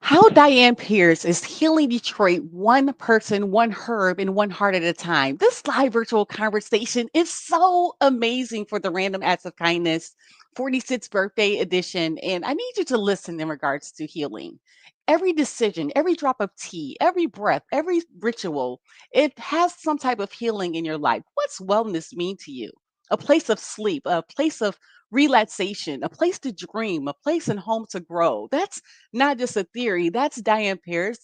How Diane Pears is healing Detroit one person, one herb, and one heart at a time. This live virtual conversation is so amazing for the Random Acts of Kindness 46th birthday edition. And I need you to listen in regards to healing. Every decision, every drop of tea, every breath, every ritual, it has some type of healing in your life. What's wellness mean to you? A place of sleep, a place of relaxation, a place to dream, a place and home to grow. That's not just a theory. That's Diane Pears.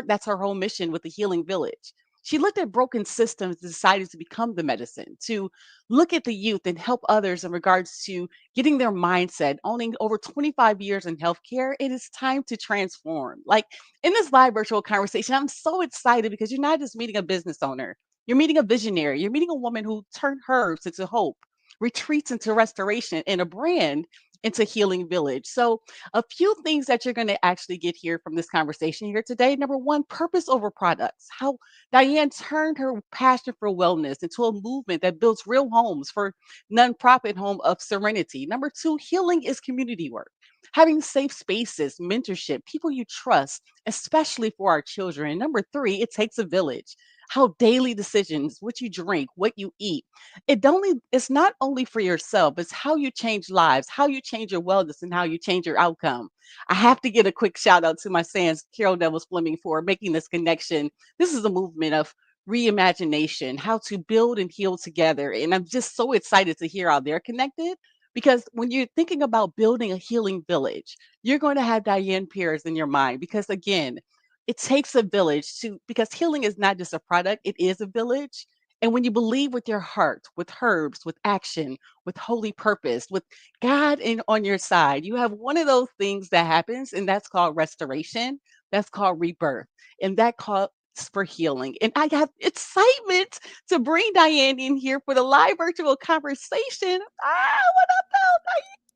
That's her whole mission with the Healing Village. She looked at broken systems and decided to become the medicine, to look at the youth and help others in regards to getting their mindset. Owning over 25 years in healthcare, it is time to transform. Like in this live virtual conversation, I'm so excited because you're not just meeting a business owner, you're meeting a visionary, you're meeting a woman who turned herbs into hope, retreats into restoration, and a brand into Healing Village. So, a few things that you're going to actually get here from this conversation here today. Number one, purpose over products. How Diane turned her passion for wellness into a movement that builds real homes for nonprofit home of Serenity. Number two, healing is community work. Having safe spaces, mentorship, people you trust, especially for our children. And number three, it takes a village. How daily decisions, what you drink, what you eat, it's not only for yourself, it's how you change lives, how you change your wellness, and how you change your outcome. I have to get a quick shout out to my sans Carol Nevels Fleming for making this connection. This is a movement of reimagination, how to build and heal together. And I'm just so excited to hear how they're connected. Because when you're thinking about building a healing village, you're going to have Diane Pears in your mind. Because again, it takes a village because healing is not just a product, it is a village. And when you believe with your heart, with herbs, with action, with holy purpose, with God on your side, you have one of those things that happens, and that's called restoration. That's called rebirth. And that calls for healing. And I have excitement to bring Diane in here for the live virtual conversation. What up,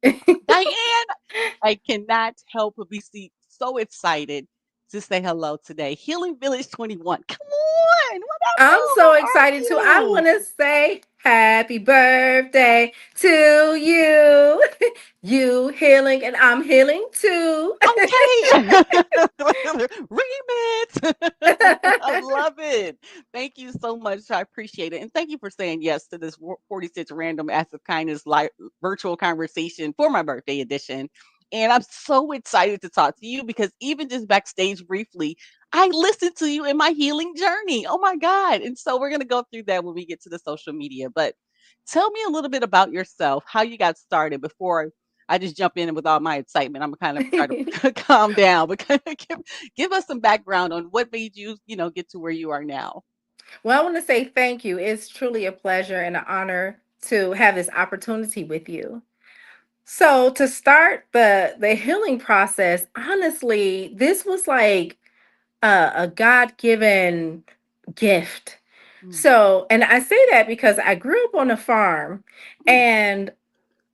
though, Diane? I cannot help but so excited to say hello today. Healing Village 21. Come on. What up, I'm though? so How are excited too. I you? want to say happy birthday to you. You healing and I'm healing too. Okay. Remix. I love it. Thank you so much. I appreciate it. And thank you for saying yes to this 46 Random Acts of Kindness virtual conversation for my birthday edition. And I'm so excited to talk to you because even just backstage briefly, I listened to you in my healing journey. Oh my God. And so we're going to go through that when we get to the social media. But tell me a little bit about yourself, how you got started before I just jump in with all my excitement. I'm gonna kind of try to calm down, but kind of give us some background on what made you, get to where you are now. Well, I want to say thank you. It's truly a pleasure and an honor to have this opportunity with you. So, to start the healing process, honestly, this was like a God-given gift. Mm, So, and I say that because I grew up on a farm, mm, and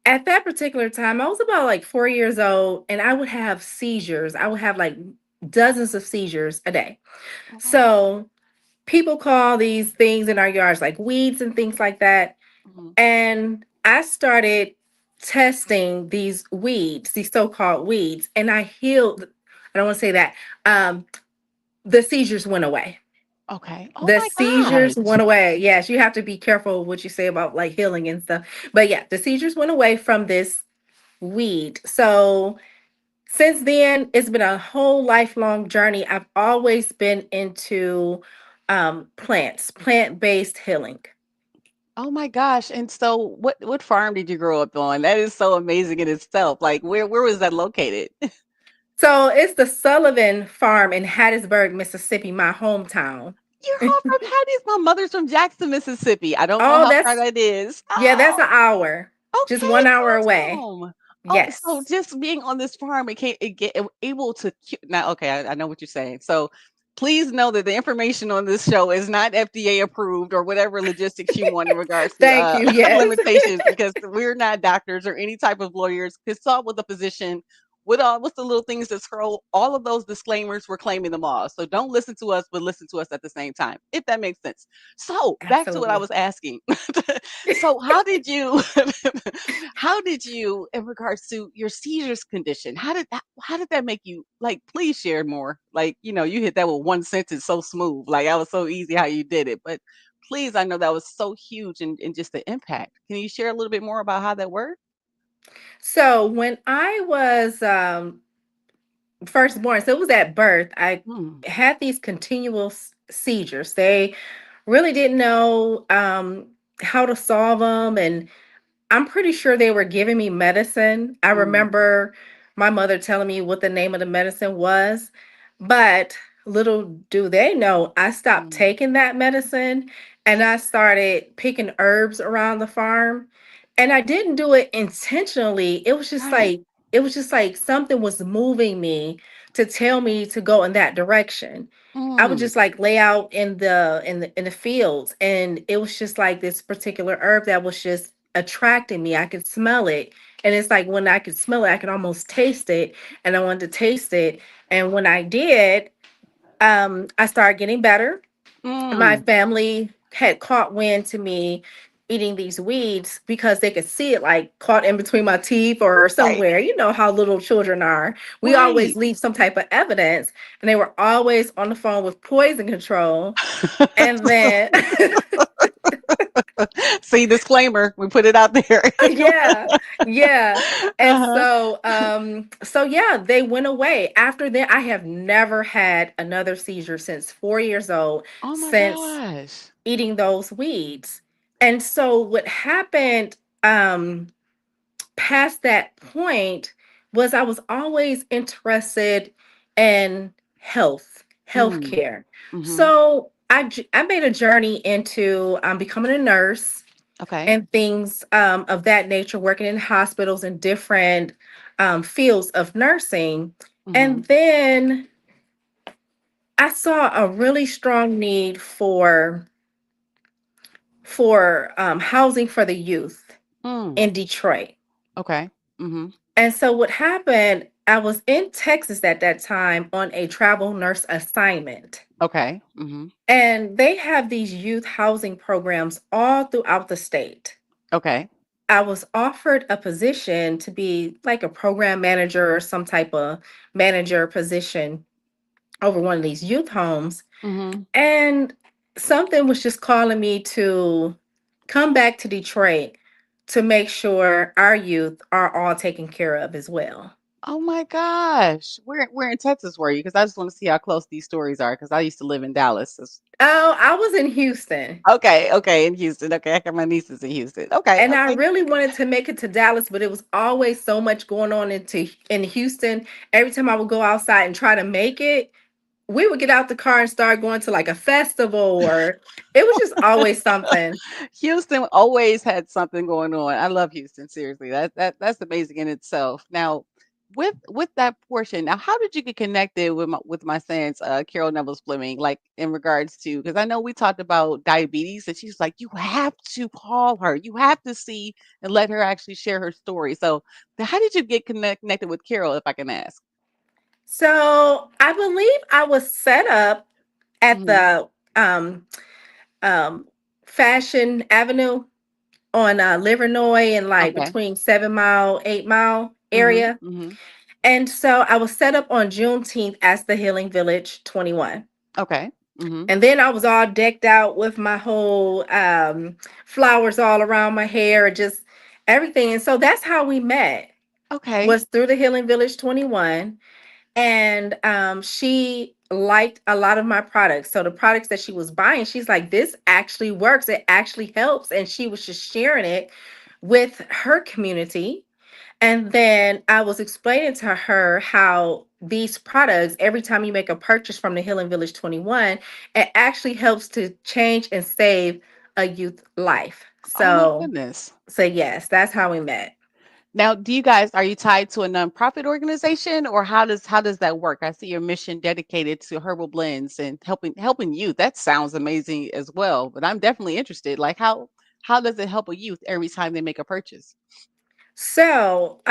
at that particular time, I was about like 4 years old, and I would have seizures. I would have like dozens of seizures a day. oh, wow. So people call these things in our yards like weeds and things like that. Mhm. And I started testing these weeds, these so-called weeds, and I healed. I don't want to say that. Um, the seizures went away. Okay. Oh The my seizures gosh. went away. Yes, you have to be careful what you say about like healing and stuff. But yeah, the seizures went away from this weed. So since then, it's been a whole lifelong journey. I've always been into plants, plant-based healing. Oh my gosh. And so what farm did you grow up on? That is so amazing in itself. Like where was that located? So it's the Sullivan Farm in Hattiesburg, Mississippi, my hometown. You're home from Hattie. My mother's from Jackson, Mississippi. I don't know Oh, how far that's that is. yeah, that's Oh, an hour, just okay, 1 hour away. awesome. Oh, so Yes. just being on this farm, able to now. Okay, I know what you're saying. So please know that the information on this show is not FDA approved or whatever logistics you want in regards to Thank you. Yes. limitations, because we're not doctors or any type of lawyers. Consult with a physician what's the little things that scroll? All of those disclaimers, we're claiming them all. So don't listen to us, but listen to us at the same time, if that makes sense. So back to what I Absolutely. was asking. So how did you how did you, in regards to your seizures condition, how did that make you, like, please share more. Like, you hit that with one sentence so smooth. Like, that was so easy how you did it. But please, I know that was so huge in just the impact. Can you share a little bit more about how that worked? So when I was firstborn, so it was at birth, I Mm, had these continual seizures. They really didn't know how to solve them, and I'm pretty sure they were giving me medicine. I mm, remember my mother telling me what the name of the medicine was, but little do they know, I stopped mm. taking that medicine and I started picking herbs around the farm. And I didn't do it intentionally. Right. It was just like something was moving me to tell me to go in that direction. I would Mm, just like lay out in the fields, and it was just like this particular herb that was just attracting me. I could smell it. And it's like when I could smell it, I could almost taste it. And I wanted to taste it. And when I did, I started getting better. My mm. family had caught wind to me eating these weeds because they could see it like caught in between my teeth or Right, somewhere. You know how little children are. We always right. leave some type of evidence. And they were always on the phone with poison control. And then See, disclaimer, we put it out there. yeah, yeah. And Uh-huh. so so yeah, they went away. After that, I have never had another seizure since 4 years old, Oh my since gosh. eating those weeds. And so what happened past that point was I was always interested in Mm, healthcare. mhm. So I made a journey into becoming a nurse Okay. and things of that nature, working in hospitals and different fields of nursing. And Mhm. then I saw a really strong need for housing for the youth Mm. in Detroit. Okay. Mhm. And so what happened, I was in Texas at that time on a travel nurse assignment. Okay. Mhm. And they have these youth housing programs all throughout the state. Okay. I was offered a position to be like a program manager or some type of manager position over one of these youth homes. Mhm. And something was just calling me to come back to Detroit to make sure our youth are all taken care of as well. Oh my gosh. Where in Texas were you? Because I just want to see how close these stories are. Because I used to live in Dallas. Oh, I was in Houston. Okay, okay, in Houston. Okay, I got my nieces in Houston. Okay, And I okay. really wanted to make it to Dallas, but it was always so much going on in Houston. Every time I would go outside and try to make it, we would get out the car and start going to like a festival, or it was just always something. Houston always had something going on. I love Houston. Seriously, that's amazing in itself. Now, with that portion, now how did you get connected with my son's Carol Nevels Fleming? Like, in regards to, because I know we talked about diabetes, and she's like, you have to call her. You have to see and let her actually share her story. So, how did you get connected with Carol, if I can ask? So I believe I was set up at Hmm. the um, Fashion Avenue on Livernois and like Okay. between 7 Mile, 8 Mile Hmm. area. Hmm. And so I was set up on Juneteenth as the Healing Village 21. Okay. Hmm. And then I was all decked out with my whole flowers all around my hair, just everything. And so that's how we met, Okay. was through the Healing Village 21. And she liked a lot of my products. So the products that she was buying, she's like, this actually works. It actually helps. And she was just sharing it with her community. And then I was explaining to her how these products, every time you make a purchase from the Healing Village 21, it actually helps to change and save a youth life. Oh my So, goodness. so yes, that's how we met. Now, are you tied to a nonprofit organization, or how does that work? I see your mission dedicated to herbal blends and helping youth. That sounds amazing as well, but I'm definitely interested. Like, how does it help a youth every time they make a purchase? So,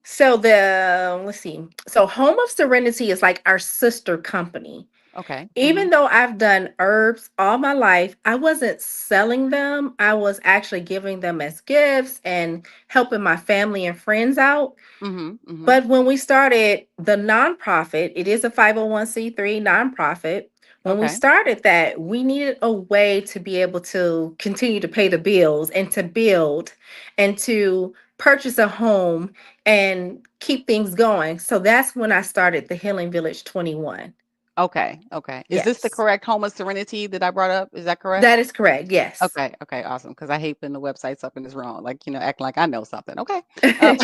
So the let's see. So Home of Serenity is like our sister company. Okay. Even though I've done herbs all my life, I wasn't selling them. I was actually giving them as gifts and helping my family and friends out. Mhm. Mhm. But when we started the nonprofit, it is a 501(c)(3) nonprofit. When we Okay. started that, we needed a way to be able to continue to pay the bills and to build and to purchase a home and keep things going. So that's when I started the Healing Village 21. Okay. Okay. Is this the Yes, correct Home of Serenity that I brought up? Is that correct? that is correct. Yes. Okay, okay, awesome. Because I hate putting the websites up and it's wrong, like, acting like I know something. Okay. Um,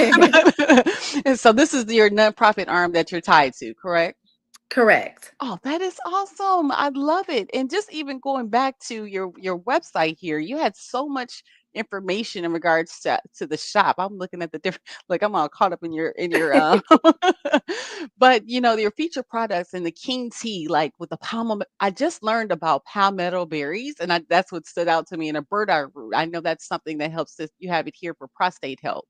and so this is your nonprofit arm that you're tied to, correct? Correct. Oh, that is awesome. I love it. And just even going back to your website here, you had so much information in regards to the shop. I'm looking at the different like I'm all caught up in your but your featured products and the king tea, like with the palm. I just learned about palmetto berries, and that's what stood out to me in a burdock root. I know that's something that helps you have it here for prostate health.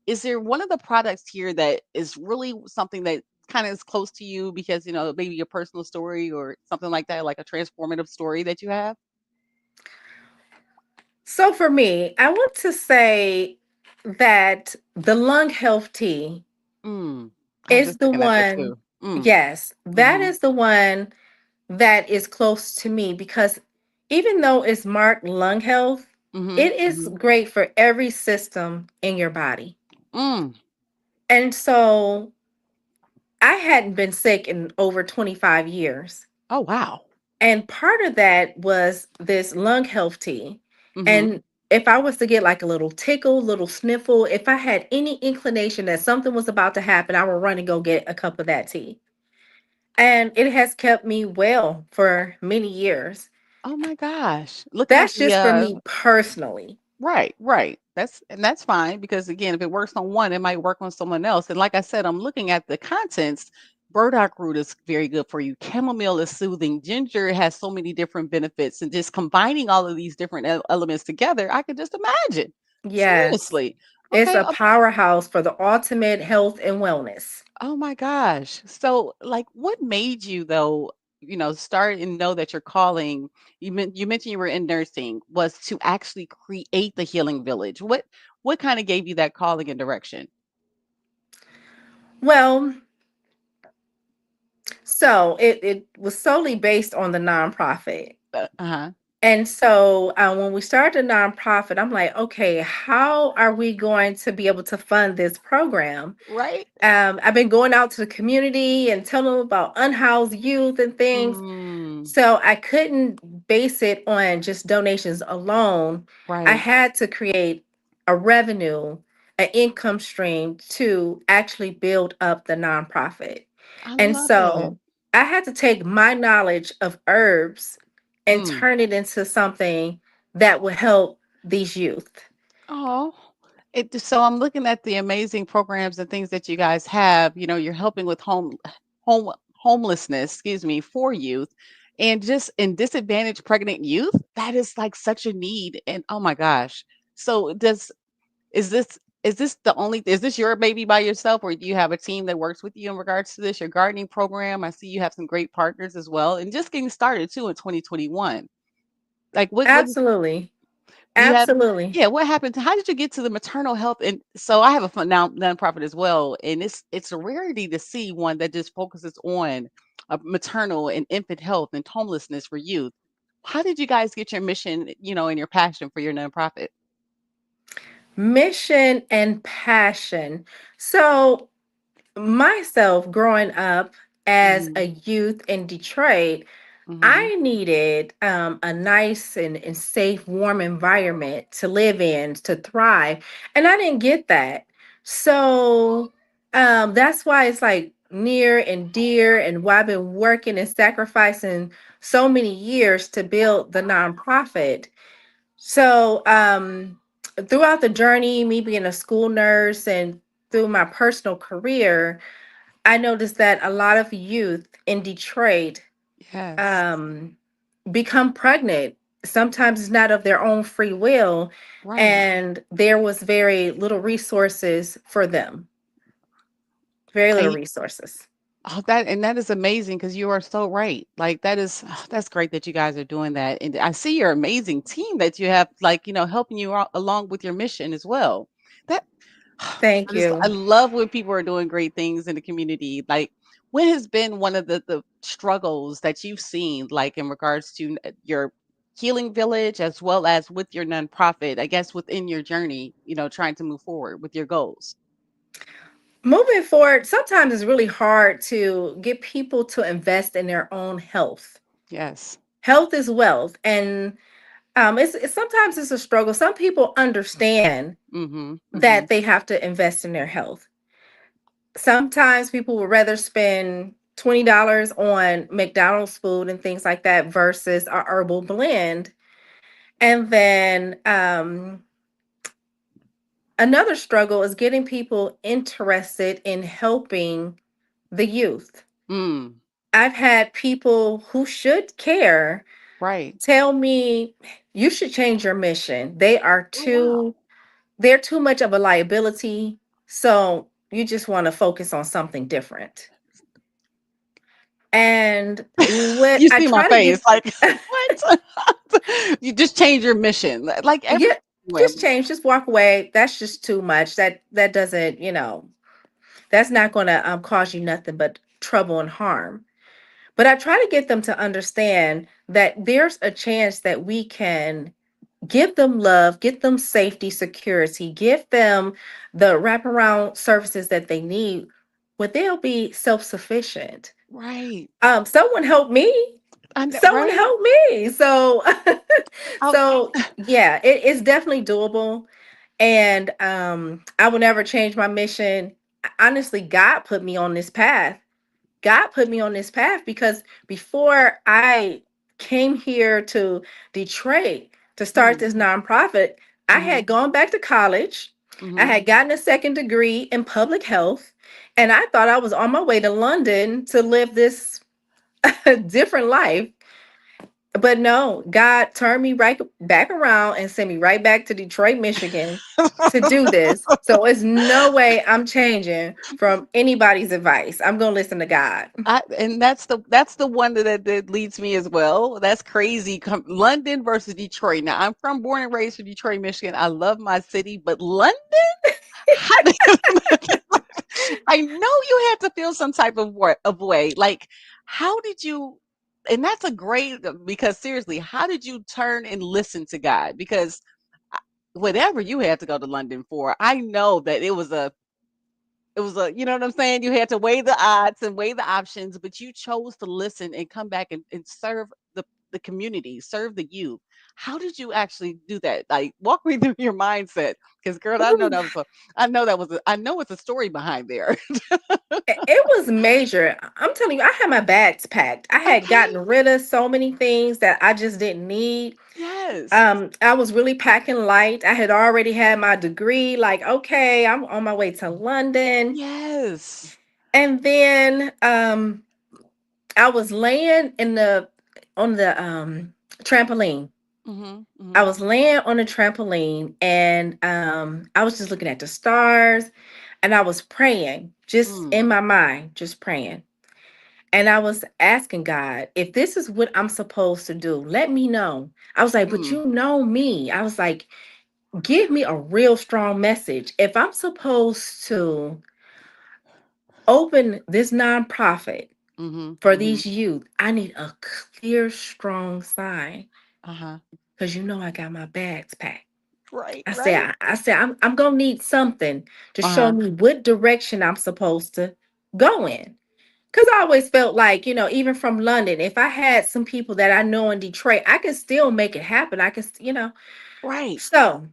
Is there one of the products here that is really something that kinda is close to you because, maybe a personal story or something like that, like a transformative story that you have? So for me, I want to say that the lung health tea Mm. I was is just the looking at that one, too. Mm. yes, that Mhm. is the one that is close to me because even though it's marked lung health, Mhm. it is Mhm. great for every system in your body. Mm. And so I hadn't been sick in over 25 years. Oh, wow. And part of that was this lung health tea. Mhm. And if I was to get like a little tickle, little sniffle, if I had any inclination that something was about to happen, I would run and go get a cup of that tea. And it has kept me well for many years. Oh my gosh. Looking at That's the, just for me personally. right, right. That's fine because again, if it works on one, it might work on someone else. And like I said, I'm looking at the contents. Burdock root is very good for you. Chamomile is soothing. Ginger has so many different benefits, and just combining all of these different elements together, I could just imagine. Yes. Seriously. It's Okay. a powerhouse for the ultimate health and wellness. Oh my gosh. So, like, what made you though, start and know that you're calling? You mentioned you were in nursing, was to actually create the healing village. What kind of gave you that calling and direction? Well, so it was solely based on the nonprofit. Uh-huh. And so when we started a nonprofit, I'm like, okay, how are we going to be able to fund this program? Right? I've been going out to the community and telling them about unhoused youth and things. Mm, So I couldn't base it on just donations alone. I right. had to create a revenue, an income stream to actually build up the nonprofit. I And love it. so I had to take my knowledge of herbs and Mm. turn it into something that would help these youth. Oh, so I'm looking at the amazing programs and things that you guys have. You're helping with home homelessness, excuse me, for youth, and just in disadvantaged pregnant youth. That is like such a need. And oh my gosh. So is this is this your baby by yourself, or do you have a team that works with you in regards to this? Your gardening program. I see you have some great partners as well, and just getting started too in 2021. Like what Absolutely. do you have Absolutely. yeah, what happened how did you get to the maternal health? And so I have a fun now nonprofit as well, and it's a rarity to see one that just focuses on maternal and infant health and homelessness for youth. How did you guys get your mission, and your passion for your nonprofit? Mission and passion. So myself growing up as Mhm, a youth in Detroit, mhm. I needed a nice and safe, warm environment to live in, to thrive. And I didn't get that. So that's why it's like near and dear, and why I've been working and sacrificing so many years to build the nonprofit. So throughout the journey, me being a school nurse and through my personal career, I noticed that a lot of youth in Detroit Yes, um, become pregnant. Sometimes it's not of their own free will, right. and there was very little resources for them. Very little And resources. oh, that is amazing because you are so right. Like that is that's great that you guys are doing that. And I see your amazing team that you have, like, helping you out along with your mission as well. That Thank I you. love when people are doing great things in the community. Like, what has been one of the struggles that you've seen, like in regards to your healing village as well as with your nonprofit, I guess within your journey, trying to move forward with your goals? Moving forward, sometimes it's really hard to get people to invest in their own health. Yes. Health is wealth, and sometimes it's a struggle. Some people understand Mm-hmm. Mm-hmm. that they have to invest in their health. Sometimes people would rather spend $20 on McDonald's food and things like that versus a herbal blend. And then another struggle is getting people interested in helping the youth. Mm. I've had people who should care Right. tell me you should change your mission. Oh, wow. They're too much of a liability. So you just want to focus on something different. And what You I see my try to face, get, like, what? You just change your mission, like every yeah, just change, just walk away. That's just too much. That doesn't, that's not going to cause you nothing but trouble and harm. But I try to get them to understand that there's a chance that we can give them love, get them safety, security, give them the wraparound services that they need, where they'll be self-sufficient. right. Someone help me. I know, Someone right? help me. So, Oh, yeah, it's definitely doable. And I will never change my mission. Honestly, God put me on this path. God put me on this path because before I came here to Detroit to start mm, this nonprofit, I mhm, had gone back to college. I mhm. had gotten a second degree in public health, and I thought I was on my way to London to live this different life. But no, God turned me right back around and sent me right back to Detroit, Michigan to do this. So it's no way I'm changing from anybody's advice. I'm going to listen to God. And that's the one that leads me as well. That's crazy. London versus Detroit. Now, I'm from born and raised in Detroit, Michigan. I love my city, but London, how did- I know you had to feel some type of way. Like, how did you? And that's a great, because seriously, how did you turn and listen to God? Because I- whatever you had to go to London for, I know that it was you know what I'm saying? You had to weigh the odds and weigh the options, but you chose to listen and come back and serve the community, serve the youth. How did you actually do that? Like, walk me through your mindset. Because, girl, Ooh, I know it's a story behind there. it was major. I'm telling you, I had my bags packed. I had Okay. gotten rid of so many things that I just didn't need. Yes. I was really packing light. I had already had my degree. Like, okay, I'm on my way to London. Yes. And then I was laying on the trampoline. Mhm. I Mhm. was laying on a trampoline and I was just looking at the stars and I was praying just Mm. in my mind, just praying. And I was asking God, if this is what I'm supposed to do, let me know. I was like, but Mm. you know me. I was like, give me a real strong message. If I'm supposed to open this nonprofit Mhm. for Mhm. these youth, I need a clear, strong sign Uh-huh. because you know I got my bags packed. Right, I said, right. I'm gonna need something to show Uh-huh. me what direction I'm supposed to go in. Because I always felt like, even from London, if I had some people that I know in Detroit, I could still make it happen. I could, Right. So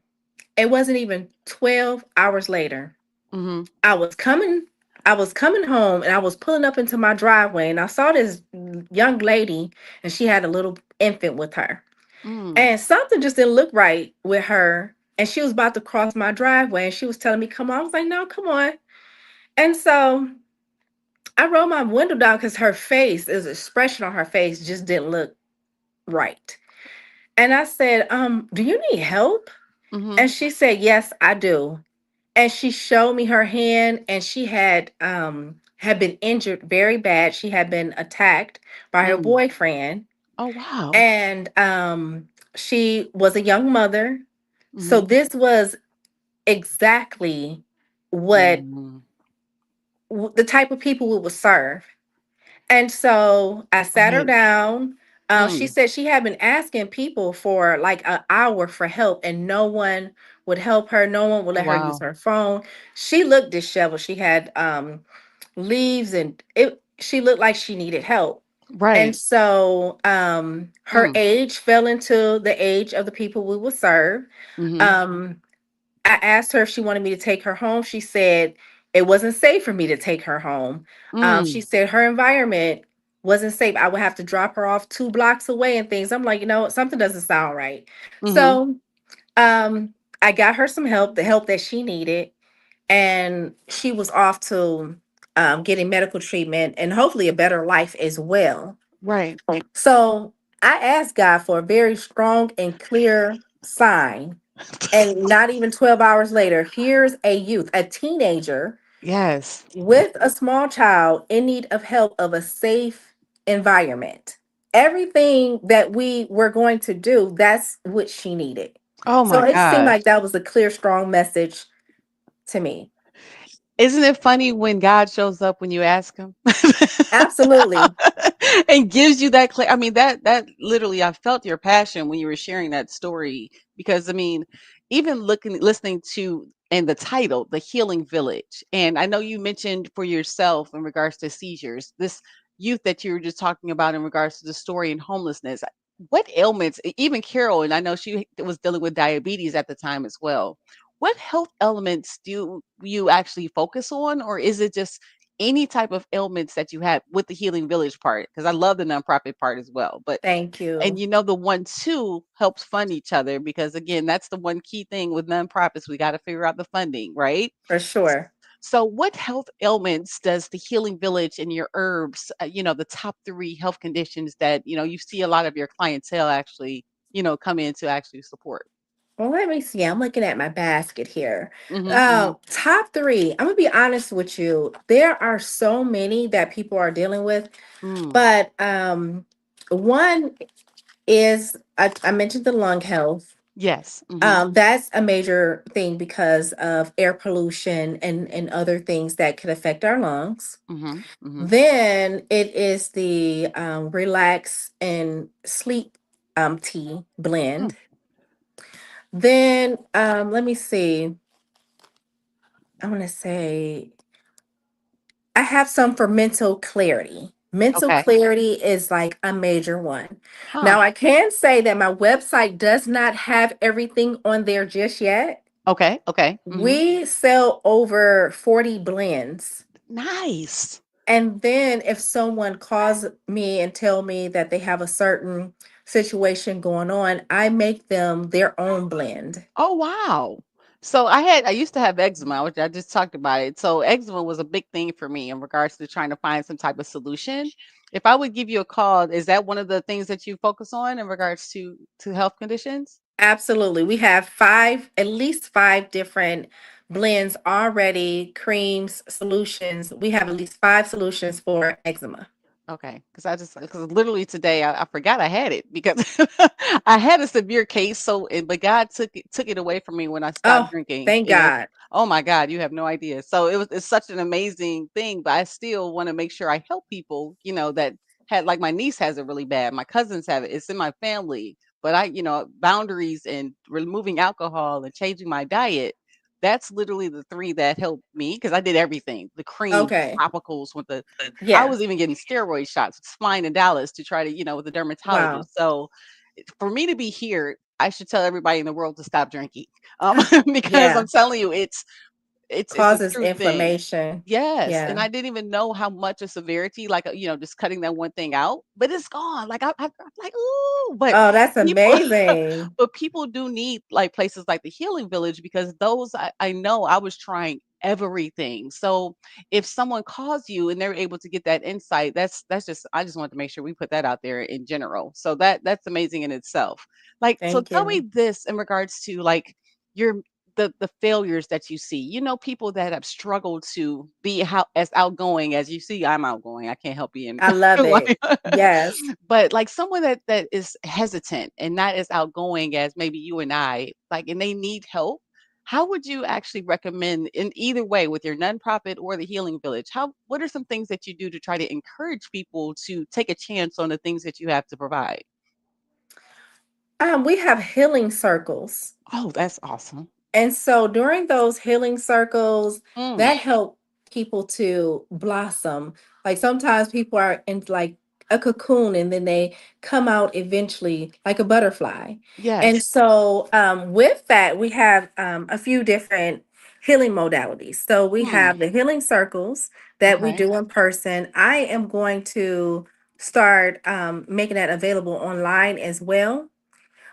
it wasn't even 12 hours later. Mhm. I was coming, I was coming home and I was pulling up into my driveway and I saw this young lady and she had a little infant with her. Mm. And something just didn't look right with her. And she was about to cross my driveway and she was telling me, come on. I was like, no, come on. And so I rolled my window down because her face, his expression on her face just didn't look right. And I said, do you need help? Mhm. And she said, yes, I do. and she showed me her hand, and she had been injured very bad. She had been attacked by her Mm. boyfriend, Oh, wow. and she was a young mother. So Mhm. this was exactly what Mm. the type of people we would serve. And so I sat her Right. down. She Mm. said she had been asking people for like an hour for help, and no one would help her. No one would Oh, let her use wow. her phone. She looked disheveled. She had leaves, and it. She looked like she needed help. And Right. so her Mm. age fell into the age of the people we would serve. Mhm. Um, I asked her if she wanted me to take her home. She said it wasn't safe for me to take her home. She Mm. said her environment wasn't safe. I would have to drop her off 2 blocks away and things. I'm like, something doesn't sound right. Mhm. So um, I got her some help, the help that she needed, and she was off to getting medical treatment and hopefully a better life as well. Right. So I asked God for a very strong and clear sign, and not even 12 hours later, here's a youth, a teenager Yes. with a small child in need of help of a safe environment. Everything that we were going to do, that's what she needed. Oh So my it seemed gosh. like that was a clear, strong message to me. Isn't it funny when God shows up when you ask him? Absolutely. And gives you that I mean that literally I felt your passion when you were sharing that story because I mean even looking listening to in the title The Healing Village, and I know you mentioned for yourself in regards to seizures this youth that you were just talking about in regards to the story and homelessness. What ailments, even Carol, and I know she was dealing with diabetes at the time as well. What health elements do you actually focus on, or is it just any type of ailments that you have with the Healing Village part? Because I love the nonprofit part as well. But Thank and you. the one too helps fund each other because again, that's the one key thing with nonprofits. We got to figure out the funding, right? For sure. So, what health ailments does the Healing Village and your herbs, the top three health conditions that you see a lot of your clientele actually, come in to actually support? Well, let me see. I'm looking at my basket here. Mm-hmm, mm-hmm. Top three. I'm gonna be honest with you. There are so many that people are dealing with, Mm, but one is I mentioned the lung health. yes. Mm-hmm, That's a major thing because of air pollution and other things that could affect our lungs. mm-hmm, mm-hmm. Then it is the relax and sleep tea blend. Mm, Then let me see. I want to say I have some for mental clarity. Mental okay. clarity is like a major one. Huh. Now, I can say that my website does not have everything on there just yet. Okay. Okay. Mm-hmm. We sell over 40 blends. Nice. And then if someone calls me and tell me that they have a certain situation going on, I make them their own blend. Oh, wow. So I used to have eczema, which I just talked about it. So eczema was a big thing for me in regards to trying to find some type of solution. If I would give you a call, is that one of the things that you focus on in regards to health conditions? Absolutely. We have five, at least five different blends already, creams, solutions. We have at least five solutions for eczema. Okay, because literally today I forgot I had it because I had a severe case. But God took it away from me when I stopped Oh, drinking. thank God. Oh my God, you have no idea. So it's such an amazing thing, but I still want to make sure I help people. That had like my niece has it really bad. My cousins have it. It's in my family. But boundaries and removing alcohol and changing my diet. That's literally the three that helped me because I did everything: the creams, Okay. topicals, with the I Yeah. was even getting steroid shots, flying in Dallas to try to, with the Wow. dermatologist. So for me to be here, I should tell everybody in the world to stop drinking. Because Yeah. I'm telling you, it's a Causes true thing. inflammation. Yes, and Yeah. I didn't even know how much of severity, like, just cutting that one thing out, but it's gone. Like I'm like, ooh, but Oh, that's people, amazing. but people do need like places like the Healing Village because those I know I was trying everything. So if someone calls you and they're able to get that insight, that's just I just want to make sure we put that out there in general. So that's amazing in itself. Like, so Thank tell me you. this in regards to like your the failures that you see. You know, people that have struggled to be how as outgoing as you see. I'm outgoing. I can't help being I love it. like, Yes. but like someone that is hesitant and not as outgoing as maybe you and I, like, and they need help. How would you actually recommend in either way with your nonprofit or the Healing Village? How what are some things that you do to try to encourage people to take a chance on the things that you have to provide? We have healing circles. Oh, that's awesome. And so during those healing circles, Mm, that help people to blossom. Like sometimes people are in like a cocoon and then they come out eventually like a butterfly. And yes. so with that, we have a few different healing modalities. So we Mm, have the healing circles that we okay. do in person. I am going to start making that available online as well.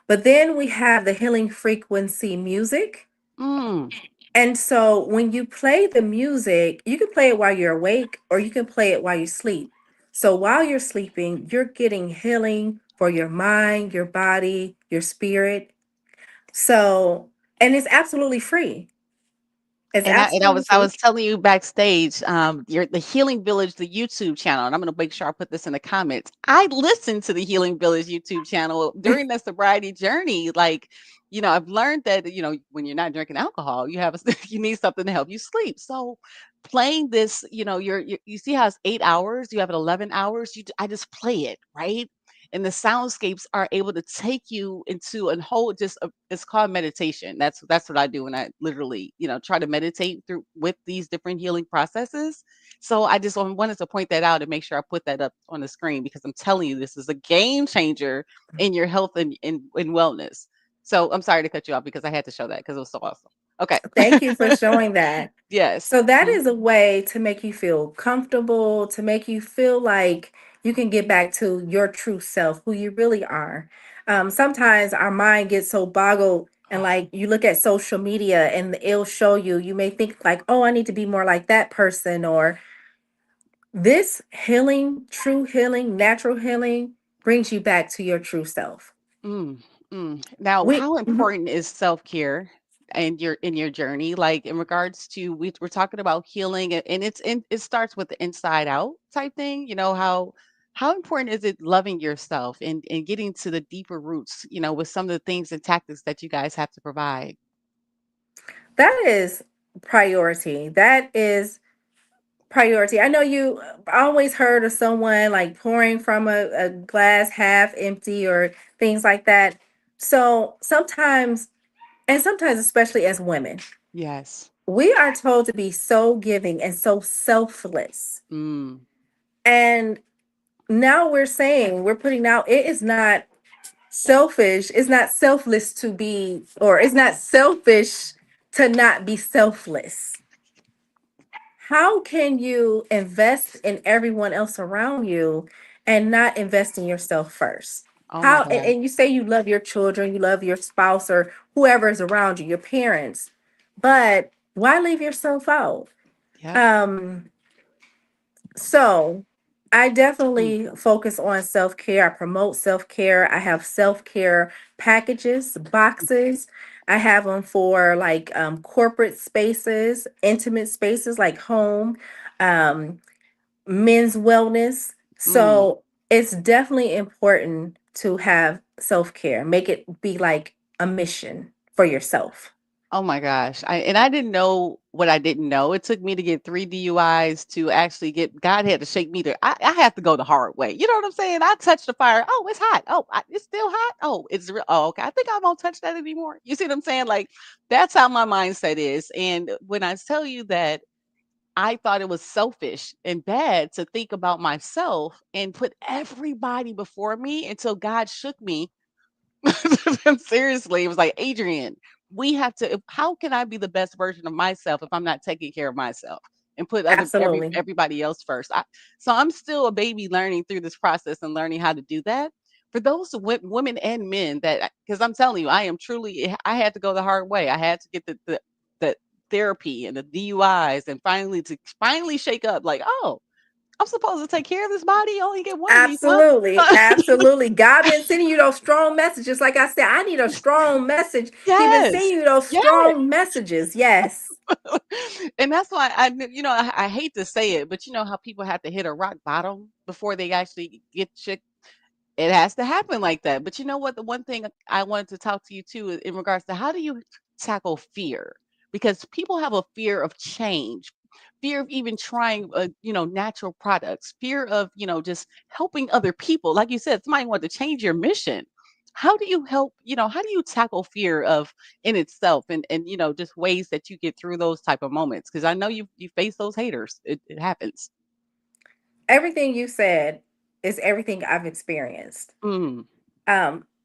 But then we have the healing frequency music. Mm, And so when you play the music, you can play it while you're awake or you can play it while you sleep. So while you're sleeping, you're getting healing for your mind, your body, your spirit. So, and it's absolutely free. It's and I absolutely was I free. was telling you backstage, your the Healing Village, the YouTube channel, and I'm gonna make sure I put this in the comments. I listened to the Healing Village YouTube channel during the sobriety journey. Like, I've learned that, when you're not drinking alcohol, you have you need something to help you sleep. So playing this, you see how it's 8 hours, you have it 11 hours, I just play it, right? And the soundscapes are able to take you into a whole it's called meditation. That's what I do when I literally, try to meditate through with these different healing processes. So I just wanted to point that out and make sure I put that up on the screen because I'm telling you this is a game changer in your health and wellness. So I'm sorry to cut you off because I had to show that because it was so awesome. Okay. Thank you for showing that. Yes. So that Mhm. is a way to make you feel comfortable, to make you feel like you can get back to your true self, who you really are. Sometimes our mind gets so boggled, and like you look at social media and it'll show you, you may think like, oh, I need to be more like that person, or this healing, true healing, natural healing brings you back to your true self. Mm, Now, We how Mhm. important is self-care in your journey? Like in regards to we're talking about healing and it starts with the inside out type thing. How important is it loving yourself and getting to the deeper roots, with some of the things and tactics that you guys have to provide? That is priority. That is priority. I know you always heard of someone like pouring from a glass half empty or things like that. So sometimes, and sometimes, especially as women, Yes. we are told to be so giving and so selfless. Mm, And now we're saying, we're putting out, it is not selfish, it's not selfless to be, or it's not selfish to not be selfless. How can you invest in everyone else around you and not invest in yourself first? oh my How, God. and you say you love your children, you love your spouse or whoever is around you, your parents, but why leave yourself out? Yep. Um, so I Mm, definitely focus on self-care. I promote self-care. I have self-care packages, boxes. I have them for like corporate spaces, intimate spaces like home, um, men's wellness. mm. So it's definitely important to have self-care. Make it be like a mission for yourself. Oh my gosh. I didn't know what I didn't know. It took me to get 3 DUIs to actually get God had to shake me I have to go the hard way. You know what I'm saying? I touched the fire. Oh, it's hot. Oh, it's still hot. Oh, it's real. Oh, okay. I think I won't touch that anymore. You see what I'm saying? Like that's how my mindset is. And when I tell you that I thought it was selfish and bad to think about myself and put everybody before me until God shook me. Seriously, it was like, Adrian, we have to. How can I be the best version of myself if I'm not taking care of myself and put Absolutely. everybody else first? So I'm still a baby learning through this process and learning how to do that. For those women and men that, because I'm telling you, I am truly. I had to go the hard way. I had to get the therapy and the DUIs and finally to finally shake up. Like, oh. I'm supposed to take care of this body. You only get one of these, Absolutely, huh? absolutely. God been sending you those strong messages. Like I said, I need a strong message. He been Yes. sending you those Yes. strong messages. Yes. And that's why I hate to say it, but you know how people have to hit a rock bottom before they actually get shit. It has to happen like that. But you know what? The one thing I wanted to talk to you too in regards to how do you tackle fear? Because people have a fear of change, fear of even trying, natural products, fear of, just helping other people. Like you said, somebody wanted to change your mission. How do you help? How do you tackle fear of in itself, and just ways that you get through those type of moments? Because I know you face those haters. It happens. Everything you said is everything I've experienced. Mm,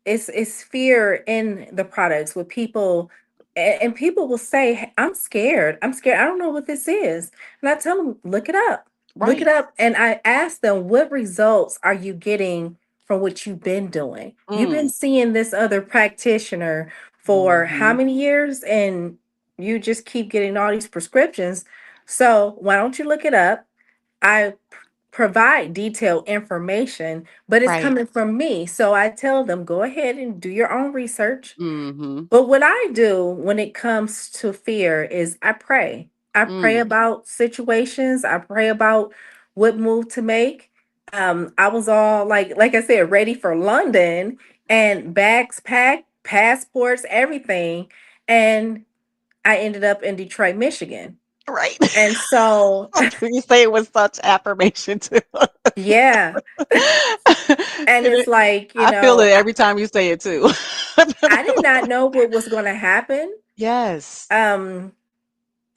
It's fear in the products with people, and people will say, "Hey, I'm scared. I'm scared. I don't know what this is." And I tell them, look it up. Look it right. up. And I ask them, what results are you getting from what you've been doing? You've been Mm, seeing this other practitioner for how hmm. many years, and you just keep getting all these prescriptions. So why don't you look it up? I provide detailed information, but it's Right. coming from me. So I tell them, go ahead and do your own research. Mhm. But what I do when it comes to fear is I pray. I pray Mm. about situations. I pray about what move to make. I was all like I said, ready for London and bags packed, passports, everything. And I ended up in Detroit, Michigan. Right. And so, You say it with such affirmation too. yeah. And And it's like, I feel it every time you say it too. I did not know what was going to happen. Yes. Um,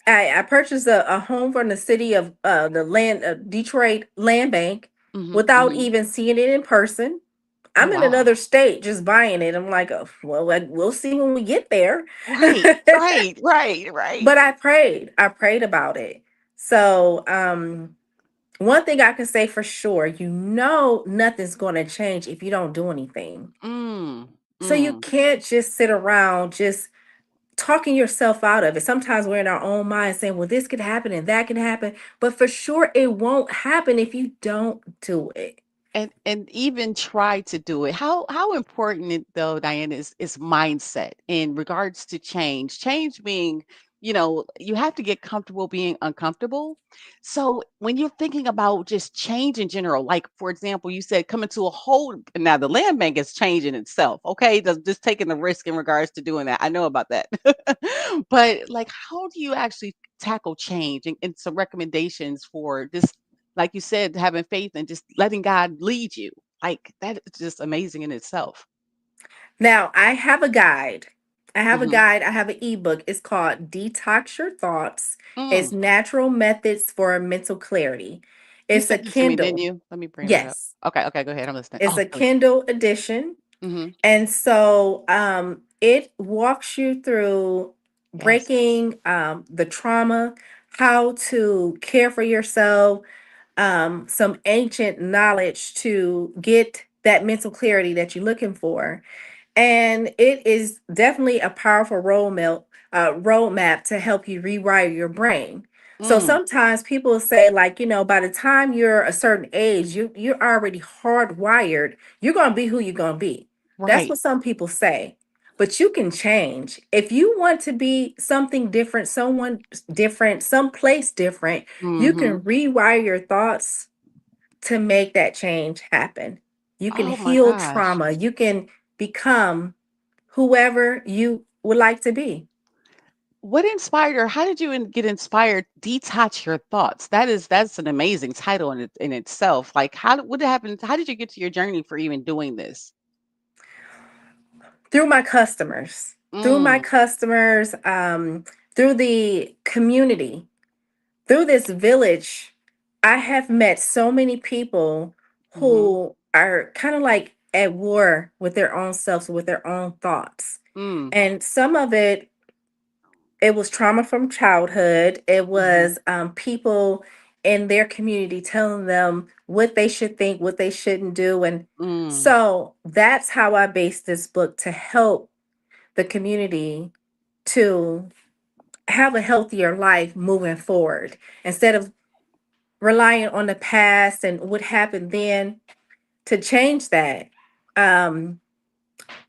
I purchased a home from the city of the land Detroit Land Bank Mhm, without mhm. even seeing it in person. Oh, I'm in wow. another state just buying it. I'm like, oh, well, we'll see when we get there. Right, right, right, right. But I prayed. I prayed about it. So, one thing I can say for sure, nothing's going to change if you don't do anything. Mm, So you mm. can't just sit around just talking yourself out of it. Sometimes we're in our own mind saying, well, this could happen and that can happen. But for sure, it won't happen if you don't do it. And even try to do it. How important it though, Diane, is mindset in regards to change. Change being, you have to get comfortable being uncomfortable. So when you're thinking about just change in general, like for example, you said coming to a whole now the land bank is changing itself. Okay. Just taking the risk in regards to doing that. I know about that. But like how do you actually tackle change and some recommendations for this like you said, having faith and just letting God lead you. Like that is just amazing in itself. Now, I have a guide. Mhm. I have an ebook. It's called Detox Your Thoughts. It's Mm. natural methods for mental clarity. You It's a sent this to me, didn't Kindle. you? Let me bring that up. Yes, Okay, okay, go ahead. I'm listening. it's Oh, a please. Kindle edition. Mhm. And so it walks you through Yes. breaking the trauma, how to care for yourself, some ancient knowledge to get that mental clarity that you're looking for. And it is definitely a powerful roadmap to help you rewire your brain. So Mm. sometimes people say, like, by the time you're a certain age, you're already hardwired. You're gonna be who you're gonna be. That's Right. what some people say. But you can change. If you want to be something different, someone different, someplace different, you Mhm. can rewire your thoughts to make that change happen. You can Oh my heal gosh. trauma. You can become whoever you would like to be. What inspired or how did you get inspired? Detox your thoughts. That's an amazing title in itself. Like what happened? How did you get to your journey for even doing this? Through my customers, through my Mm. customers, through the community, through this village, I have met so many people Mhm. who are kind of like at war with their own selves, with their own thoughts. Mm. And some of it was trauma from childhood. It Mhm. was people in their community telling them what they should think, what they shouldn't do. And Mm. so that's how I based this book to help the community to have a healthier life moving forward instead of relying on the past and what happened then to change that. Um,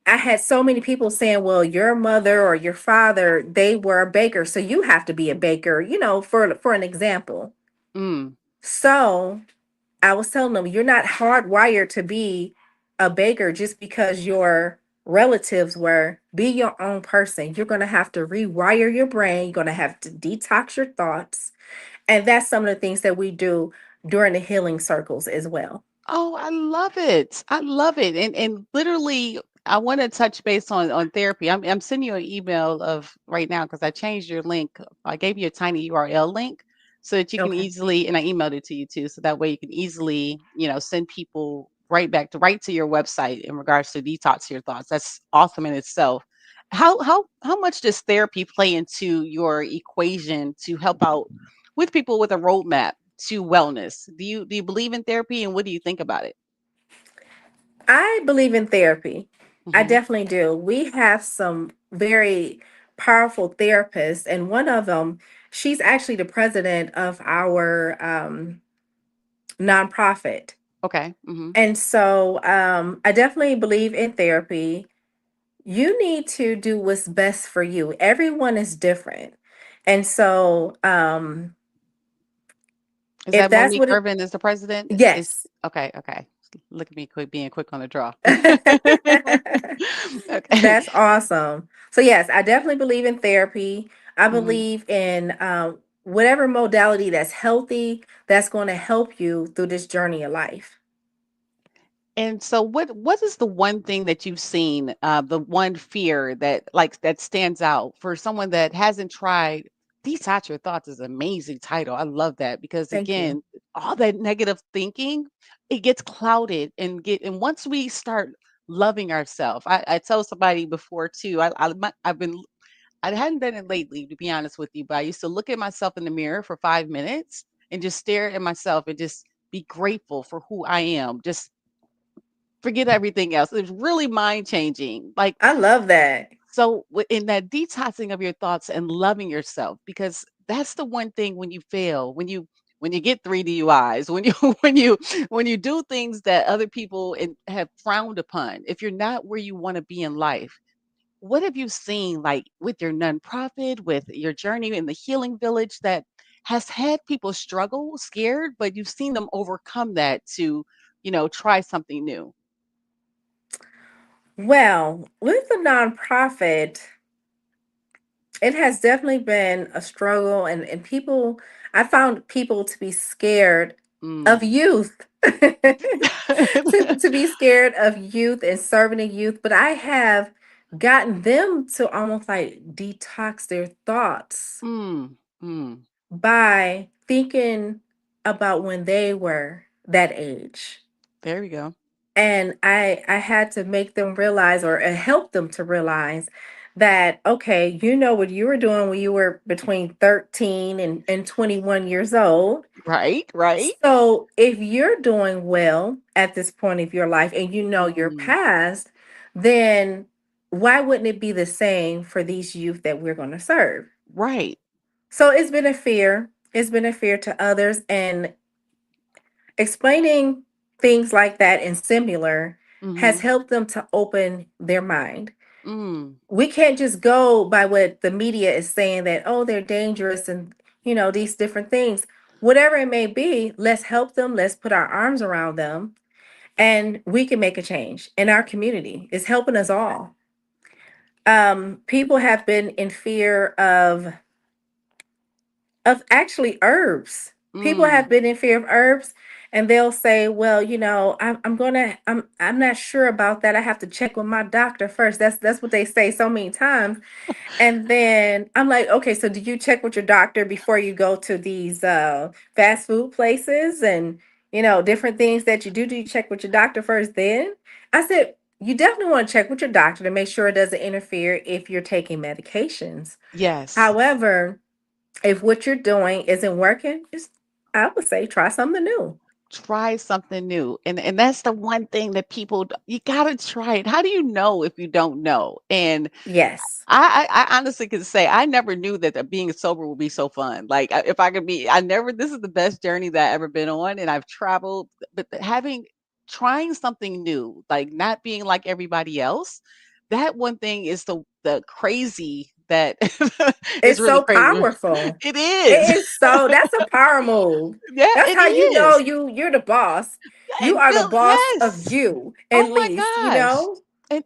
I had so many people saying, well, your mother or your father, they were a baker, so you have to be a baker, for an example. Mm. So I was telling them, you're not hardwired to be a baker just because your relatives were. Be your own person. You're going to have to rewire your brain. You're going to have to detox your thoughts. And that's some of the things that we do during the healing circles as well. Oh, I love it. I love it. And literally I want to touch base on therapy. I'm sending you an email of right now because I changed your link. I gave you a tiny URL link so that you can Okay. easily, and I emailed it to you too, so that way you can easily, send people right to your website in regards to detox your thoughts. That's awesome in itself. How much does therapy play into your equation to help out with people with a roadmap to wellness? Do you believe in therapy, and what do you think about it? I believe in therapy. I Mhm. definitely do. We have some very powerful therapists, and one of them, she's actually the president of our nonprofit. Okay. Mhm. And so I definitely believe in therapy. You need to do what's best for you. Everyone is different. And so Is if that that's Monique what it, Irvin is the president? Is yes. okay, okay. Look at me being quick on the draw. Okay. That's awesome. So yes, I definitely believe in therapy. I Mhm. believe in whatever modality that's healthy, that's going to help you through this journey of life. And so what is the one thing that you've seen, the one fear that that stands out for someone that hasn't tried? Detach Your Thoughts is an amazing title. I love that because Thank you. again, all that negative thinking, it gets clouded and once we start loving ourselves, I tell somebody before too, I've been I hadn't done it lately to be honest with you, but I used to look at myself in the mirror for 5 minutes and just stare at myself and just be grateful for who I am. Just forget everything else. It's really mind changing. Like, I love that. so in that detoxing of your thoughts and loving yourself, because that's the one thing when you fail, when you get 3 DUIs, when you when you do things that other people have frowned upon, if you're not where you want to be in life, what have you seen like with your nonprofit, with your journey in the healing village that has had people struggle, scared, but you've seen them overcome that to, try something new? Well, with the nonprofit, it has definitely been a struggle, and people, I found people to be scared of Mm. youth. To be scared of youth and serving the youth, but I have gotten them to almost like detox their thoughts Mm, mm. by thinking about when they were that age. There we go. And I had to make them realize, or help them to realize, that okay, you know what you were doing when you were between 13 and 21 years old. Right, right. So if you're doing well at this point of your life and you know your Mm, past, then why wouldn't it be the same for these youth that we're going to serve? right. So it's been a fear. It's been a fear to others, and explaining things like that and similar has Mhm. helped them to open their mind. Mm, We can't just go by what the media is saying, that oh, they're dangerous, and these different things. Whatever it may be, let's help them, let's put our arms around them, and we can make a change in our community. It's helping us all. People have been in fear of actually herbs. People have mm. been in fear of herbs, and they'll say, well, I'm not sure about that. I have to check with my doctor first. That's what they say so many times. And then I'm like, okay, so do you check with your doctor before you go to these fast food places and different things that you do? Do you check with your doctor first then? I said, you definitely want to check with your doctor to make sure it doesn't interfere if you're taking medications. Yes. However, if what you're doing isn't working, just, I would say, try something new. try something new. And that's the one thing that you gotta try it. How do you know if you don't know? And Yes. I honestly can say I never knew that being sober would be so fun. Like if I could be, I never. This is the best journey that I've ever been on, and I've traveled. But trying something new, like not being like everybody else, that one thing is the crazy that is It's really so crazy. powerful. It It is. is so that's a power move. Yeah, That's it how you know is. you're the boss. Yeah, You and are the feel boss of yes. you, Oh at my least, you gosh. know? And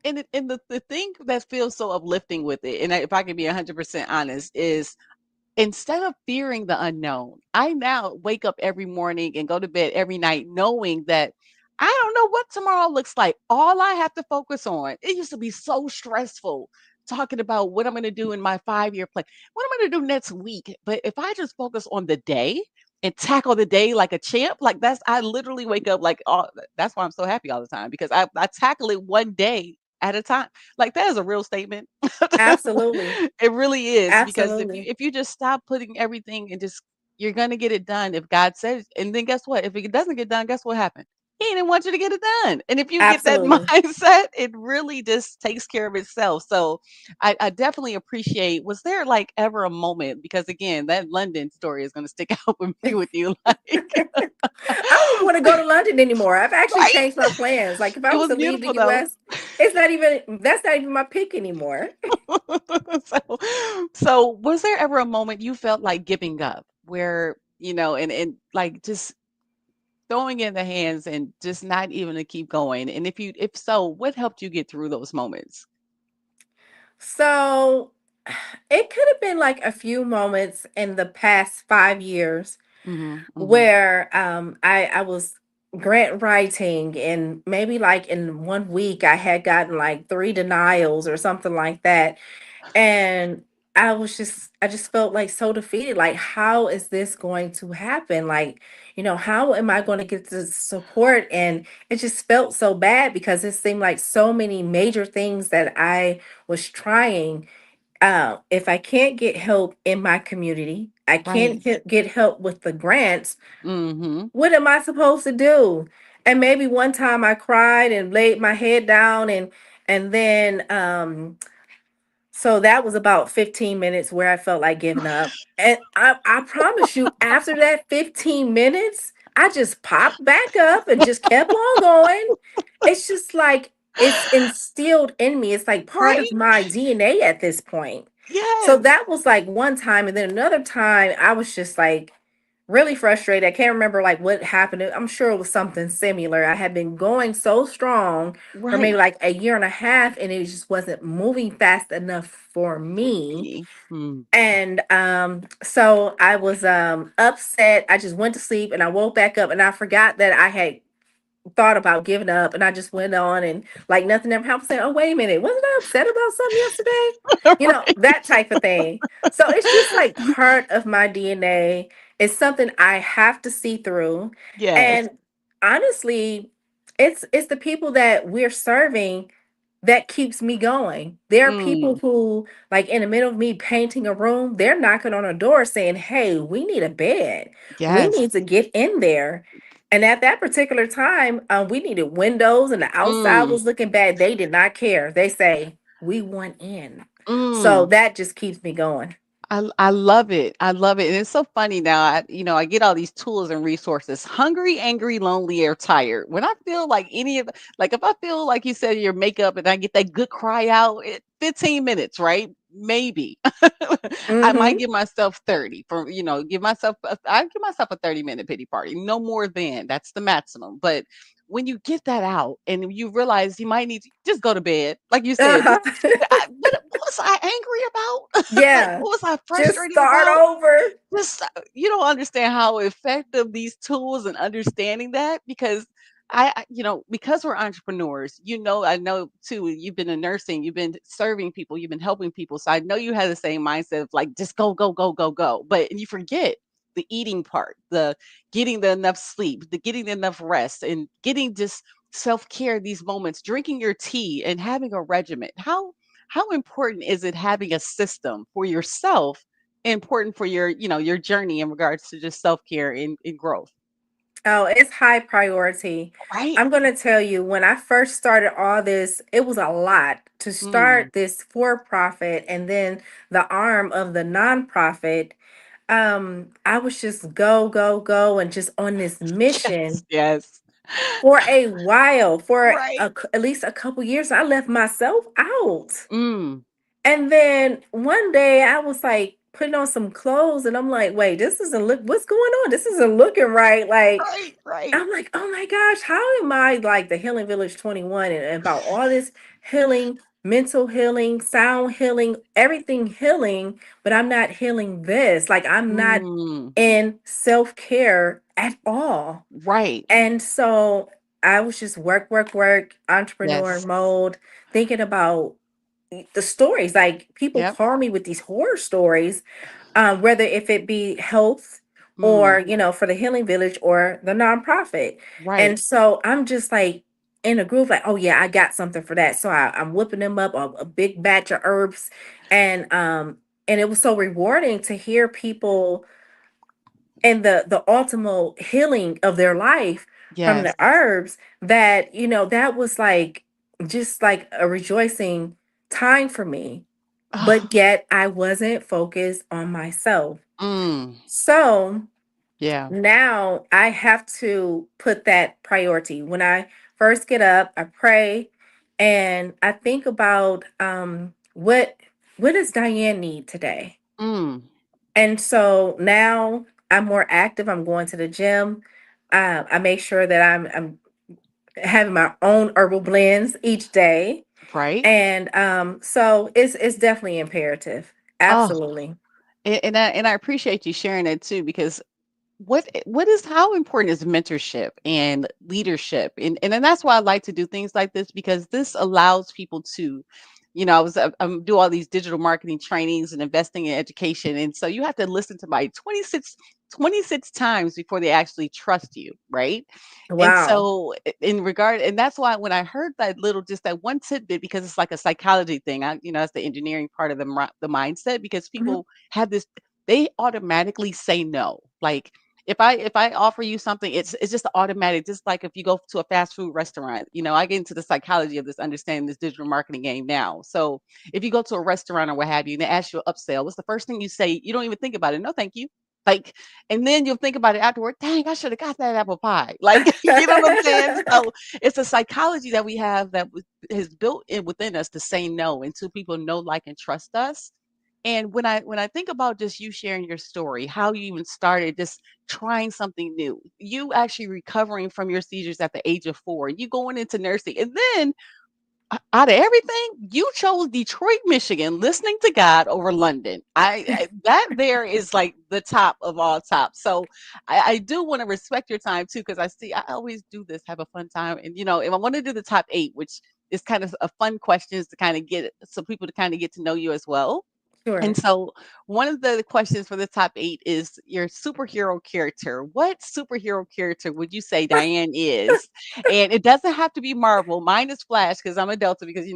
the thing that feels so uplifting with it, and if I can be 100% honest, is instead of fearing the unknown, I now wake up every morning and go to bed every night knowing that I don't know what tomorrow looks like. All I have to focus on, it used to be so stressful talking about what I'm going to do in my 5-year plan, what I'm going to do next week. But if I just focus on the day and tackle the day like a champ, like I literally wake up like, that's why I'm so happy all the time because I tackle it one day at a time. Like that is a real statement. Absolutely. It really is because Absolutely. if you just stop putting everything and just you're gonna get it done if God says, and then guess what? If it doesn't get done, guess what happened? He didn't want you to get it done. And if you get that Absolutely. mindset, it really just takes care of itself. So I definitely appreciate. Was there like ever a moment? Because again, that London story is gonna stick out with me with you, like I don't even want to go to London anymore. I've actually right? changed my plans. Like if I It was was to leave the beautiful though. US, it's not even that's not even my pick anymore. so, so was there ever a moment you felt like giving up where, and like just throwing in the hands and just not even to keep going? And if so, what helped you get through those moments? So it could have been like a few moments in the past 5 years Mhm. Mhm. where I was grant writing, and maybe like in 1 week I had gotten like 3 denials or something like that. And I just felt like so defeated. Like, how is this going to happen? Like, how am I going to get the support? And it just felt so bad because it seemed like so many major things that I was trying. If I can't get help in my community, I Right. can't get help with the grants. Mhm. What am I supposed to do? And maybe one time I cried and laid my head down, and then so that was about 15 minutes where I felt like giving up. And I promise you, after that 15 minutes, I just popped back up and just kept on going. It's just like it's instilled in me. It's like part Right? of my DNA at this point. So Yes. that was like one time. And then another time, I was just like really frustrated. I can't remember like what happened. I'm sure it was something similar. I had been going so strong for maybe Right. like a year and a half, and it just wasn't moving fast enough for me. Me. Mm. And so I was upset. I just went to sleep and I woke back up and I forgot that I had thought about giving up, and I just went on and like nothing ever happened. Saying, "Oh, wait a minute, wasn't I upset about something yesterday?" That Right. type of thing. So it's just like part of my DNA. It's something I have to see through. Yes. And honestly, it's the people that we're serving that keeps me going. There are people Mm. who, like in the middle of me painting a room, they're knocking on a door saying, "Hey, we need a bed. We Yes. need to get in there." And at that particular time, we needed windows, and the outside Mm. was looking bad. They did not care. They say, "We want in." So Mm. that just keeps me going. I love it. I love it. And it's so funny now. I get all these tools and resources. Hungry, angry, lonely, or tired. When I feel like like if I feel like you said your makeup and I get that good cry out, 15 minutes, right? Maybe. I might Hmm. give myself 30 for, I give myself a 30-minute pity party. No more than that's the maximum. But when you get that out and you realize you might need to just go to bed, like you said, Uh-huh. what was I angry about? Like, Yeah. what was I Just frustrated start about? over. Just you don't understand how effective these tools and understanding that because because we're entrepreneurs, I know too, you've been in nursing, you've been serving people, you've been helping people. So I know you had the same mindset of like just go, go, go, go, go. But you forget the eating part, the getting the enough sleep, the getting enough rest, and getting just self-care these moments, drinking your tea and having a regimen. How important is it having a system for yourself important for your journey in regards to just self-care and growth? Oh, it's high priority. Right? I'm going to tell you, when I first started all this, it was a lot to Mm. start this for profit and then the arm of the nonprofit. I was just go, go, go, and just on this Yes, mission yes. for a while, for Right. at least a couple years. I left myself out. Mm. And then one day I was like putting on some clothes and I'm like, wait, this doesn't look, what's going on? This isn't looking right. Like, Right, right. I'm like, oh my gosh, how am I like the Healing Village 21 and about all this healing, mental healing, sound healing, everything healing, but I'm not healing this. Like, I'm not Mm. in self care at all. Right. And so I was just work, work, work, entrepreneur Yes. mode, thinking about the stories. Like, people Yep. call me with these horror stories, whether if it be health Mm. or for the Healing Village or the nonprofit. And Right. so I'm just like in a groove, like, oh yeah, I got something for that. So I'm whipping them up a big batch of herbs, and it was so rewarding to hear people and the ultimate healing of their life from Yes. the herbs, that that was like just like a rejoicing time for me, Oh, but yet I wasn't focused on myself. mm. So Yeah. now I have to put that priority. When I first get up, I pray and I think about what does Diane need today? Mm. And so now I'm more active. I'm going to the gym. I make sure that I'm having my own herbal blends each day. Right. And so it's definitely imperative. Oh, Absolutely. and I appreciate you sharing that too, because what is how important is mentorship and leadership, and then that's why I like to do things like this, because this allows people to, I'm do all these digital marketing trainings and investing in education, and so you have to listen to my 26 times before they actually trust you, right? And Wow. so in regard, and that's why when I heard that little, just that one tidbit, because it's like a psychology thing, that's the engineering part of the mindset, because Mhm. people have this, they automatically say no. Like, if I offer you something, it's just automatic. Just like if you go to a fast food restaurant, I get into the psychology of this, understanding this digital marketing game now. So if you go to a restaurant or what have you, and they ask you to upsell, what's the first thing you say? You don't even think about it. No, thank you. Like, and then you'll think about it afterward. Dang, I should have got that apple pie. Like, you know what I'm saying? So it's a psychology that we have that is built in within us to say no until people know, like, and trust us. And when I think about just you sharing your story, how you even started just trying something new, you actually recovering from your seizures at the age of 4, you going into nursing, and then out of everything, you chose Detroit, Michigan, listening to God over London. That there is like the top of all top. So I do want to respect your time too, because I see I always do this, have a fun time, and if I want to do the top 8, which is kind of a fun questions to kind of get some people to kind of get to know you as well. And Sure. so one of the questions for the top 8 is your superhero character. What superhero character would you say Diane is? And it doesn't have to be Marvel. Mine is Flash because I'm a Delta, because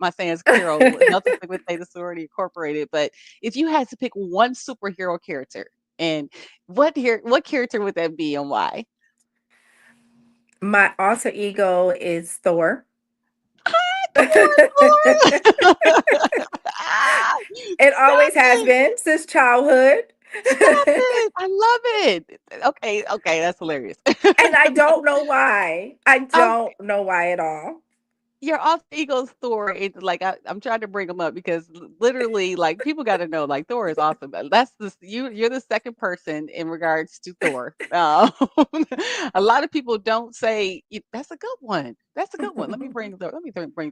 my fans Carol, Delta Sigma Theta Sorority Incorporated. But if you had to pick one superhero character, and what character would that be and why? My alter ego is Thor. The Thor It Thor. Ah, stop always has it. been since childhood. Stop it. I love it. Okay, okay, that's hilarious. And I don't know why. I Um, don't know why at all. your alter ego's Thor. It's like I'm trying to bring him up because literally, like, people got to know, like, Thor is awesome. That's you're the second person in regards to Thor. A lot of people don't say that's a good one. That's a good one. Let me bring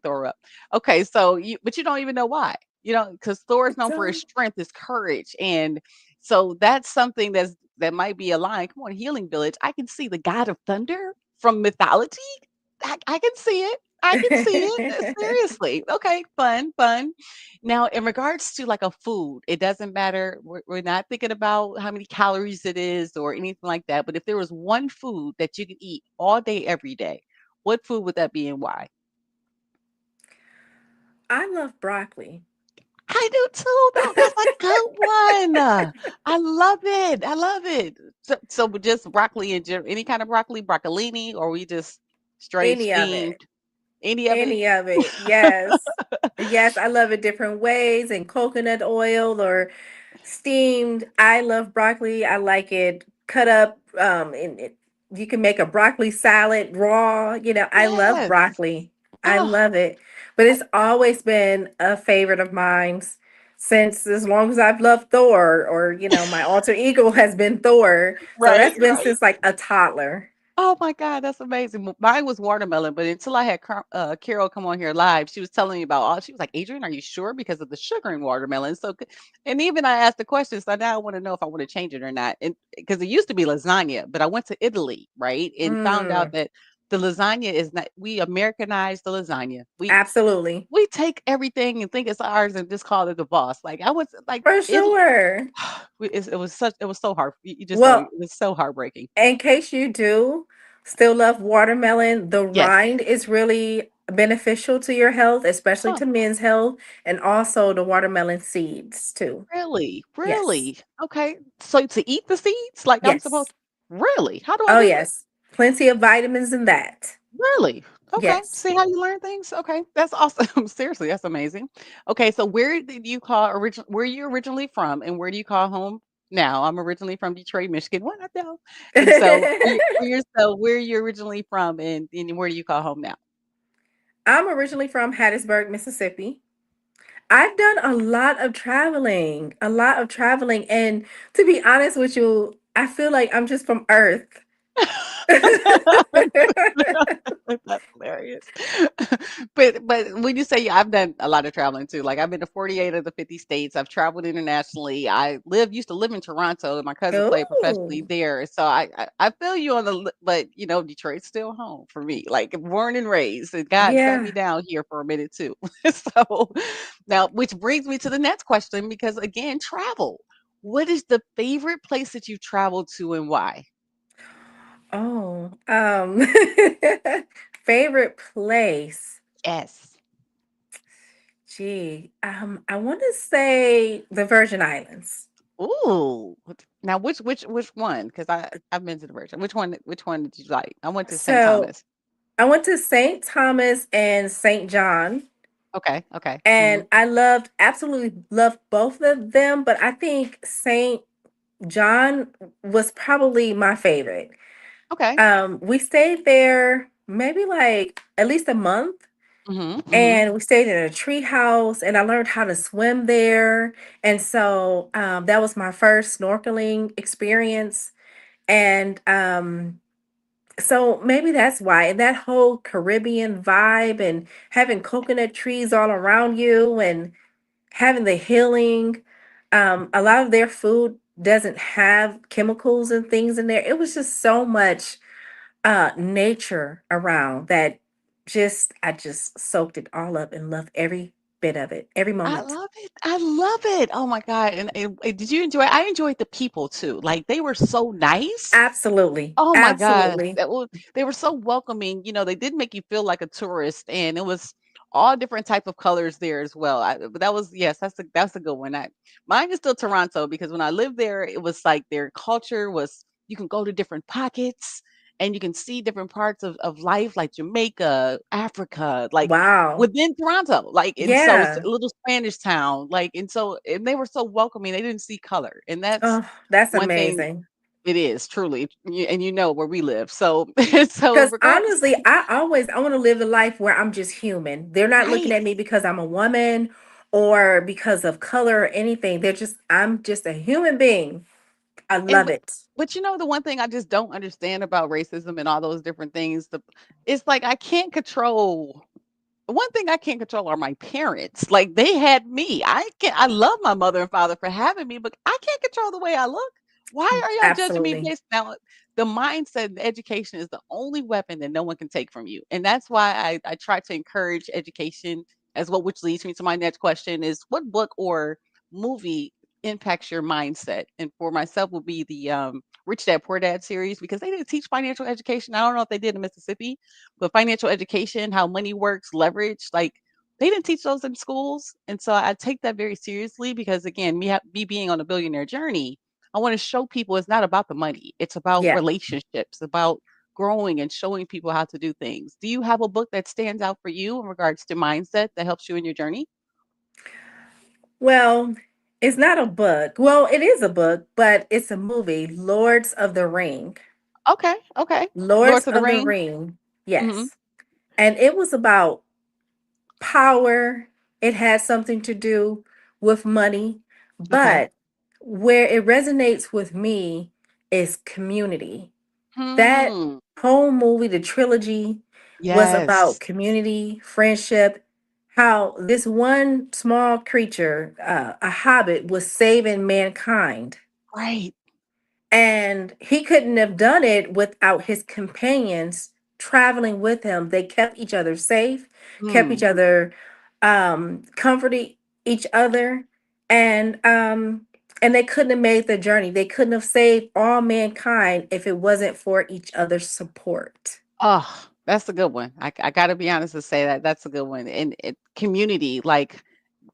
Thor up. Okay, so but you don't even know why. Because Thor is known for his So strength, his courage, and so that's something that might be a line. Come on, Healing Village. I can see the God of Thunder from mythology. I can see it. I can see it. Seriously. Okay, fun, fun. Now, in regards to like a food, it doesn't matter. We're not thinking about how many calories it is or anything like that. But if there was one food that you could eat all day, every day, what food would that be and why? I love broccoli. I do too, though. That's a good one. I love it. I love it. So just broccoli and any kind of broccoli, broccolini, or we just straight Any of steamed it. any of it? Any of it. Yes. Yes, I love it different ways and coconut oil or steamed. I love broccoli. I like it cut up. You can make a broccoli salad raw. I love Yes. broccoli. I Oh, love it. But I, it's always been a favorite of mine since as long as I've loved Thor, or my alter ego has been Thor. So right, that's been right. since like a toddler. Oh my God, that's amazing. Mine was watermelon, but until I had Carol come on here live, she was telling me about all. She was like, "Adrian, are you sure because of the sugar in watermelon?" So, and even I asked the question, so now I want to know if I want to change it or not. And because it used to be lasagna, but I went to Italy, right, and found out Mm, that the lasagna is not. We Americanized the lasagna. absolutely. We take everything and think it's ours and just call it the boss. Like I was like For Italy. sure. It was so hard. You just know it Well, was so heartbreaking. in case you do still love watermelon, the Yes. rind is really beneficial to your health, especially Huh. to men's health, and also the watermelon seeds too. Really? Yes. Really? Okay. So to eat the seeds, like I'm Yes. supposed really? How do I Oh, do that? yes. Plenty of vitamins in that. Really? Okay. Yes. See how you learn things? Okay. That's awesome. Seriously, that's amazing. Okay, so where are you originally from and where do you call home now? I'm originally from Detroit, Michigan. What I know. And so where are you originally from and where do you call home now? I'm originally from Hattiesburg, Mississippi. I've done a lot of traveling. And to be honest with you, I feel like I'm just from Earth. That's hilarious. But when you say I've done a lot of traveling too, like I've been to 48 of the 50 states. I've traveled internationally. Used to live in Toronto, and my cousin played professionally Oh, there. So I feel you on but Detroit's still home for me. Like born and raised, and God set me yeah. down here for a minute too. So now, which brings me to the next question, because again, travel. What is the favorite place that you've traveled to and why? Oh, favorite place. Yes. Gee, I want to say the Virgin Islands. Ooh, now which one? Because I've been to the Virgin. Which one did you like? I went to St. So Thomas. I went to St. Thomas and St. John, Okay, okay. and I absolutely loved both of them, but I think St. John was probably my favorite. Okay. We stayed there maybe like at least a month, Mhm, mhm. and we stayed in a tree house, and I learned how to swim there. And so that was my first snorkeling experience. And so maybe that's why. And that whole Caribbean vibe and having coconut trees all around you and having the healing. A lot of their food doesn't have chemicals and things in there. It was just so much nature around that I just soaked it all up and loved every bit of it, every I moment. love it. I love it. Oh my God. And did you enjoy I enjoyed the people too. Like they were so nice. Absolutely. Oh my god, Absolutely. they were so welcoming, they didn't make you feel like a tourist, and it was all different type of colors there as well. But that was yes, that's a good one. Mine is still Toronto because when I lived there, it was like their culture was you can go to different pockets and you can see different parts of life, like Jamaica, Africa, like Wow. within Toronto, like and so it's Yeah. a little Spanish town, like and they were so welcoming. They didn't see color, and that's Oh, that's one thing amazing. it is truly, and you know where we live. So, so Because regardless, honestly, I want to live a life where I'm just human. They're not looking right? at me because I'm a woman or because of color or anything. I'm just a human being. I And love it. the one thing I just don't understand about racism and all those different things, it's like I can't control. One thing I can't control are my parents. Like they had me. I love my mother and father for having me, but I can't control the way I look. Why are y'all judging me Absolutely. based now? The mindset and education is the only weapon that no one can take from you. And that's why I try to encourage education as well, which leads me to my next question is what book or movie impacts your mindset? And for myself will be the Rich Dad Poor Dad series because they didn't teach financial education. I don't know if they did in Mississippi, but financial education, how money works, leverage, like They didn't teach those in schools, and so I take that very seriously because again, me being on a billionaire journey, I want to show people it's not about the money. It's about Yeah. relationships, about growing and showing people how to do things. Do you have a book that stands out for you in regards to mindset that helps you in your journey? Well, it's not a book. Well, it is a book, but it's a movie, Lords of the Ring. Okay, okay. Lords Lords of the of the Ring. Ring. Mhm. Yes. And it was about power. It had something to do with money, Okay. but where it resonates with me is community. That Hmm. whole movie, the trilogy, was about Yes. community, friendship, how this one small creature, a hobbit, was saving mankind. Right. And he couldn't have done it without his companions traveling with him. They kept each other safe, kept Mm. each other, comforted each other, and they couldn't have made the journey. They couldn't have saved all mankind if it wasn't for each other's support. Oh, that's a good one. I got to be honest and say that that's a good one. And community, like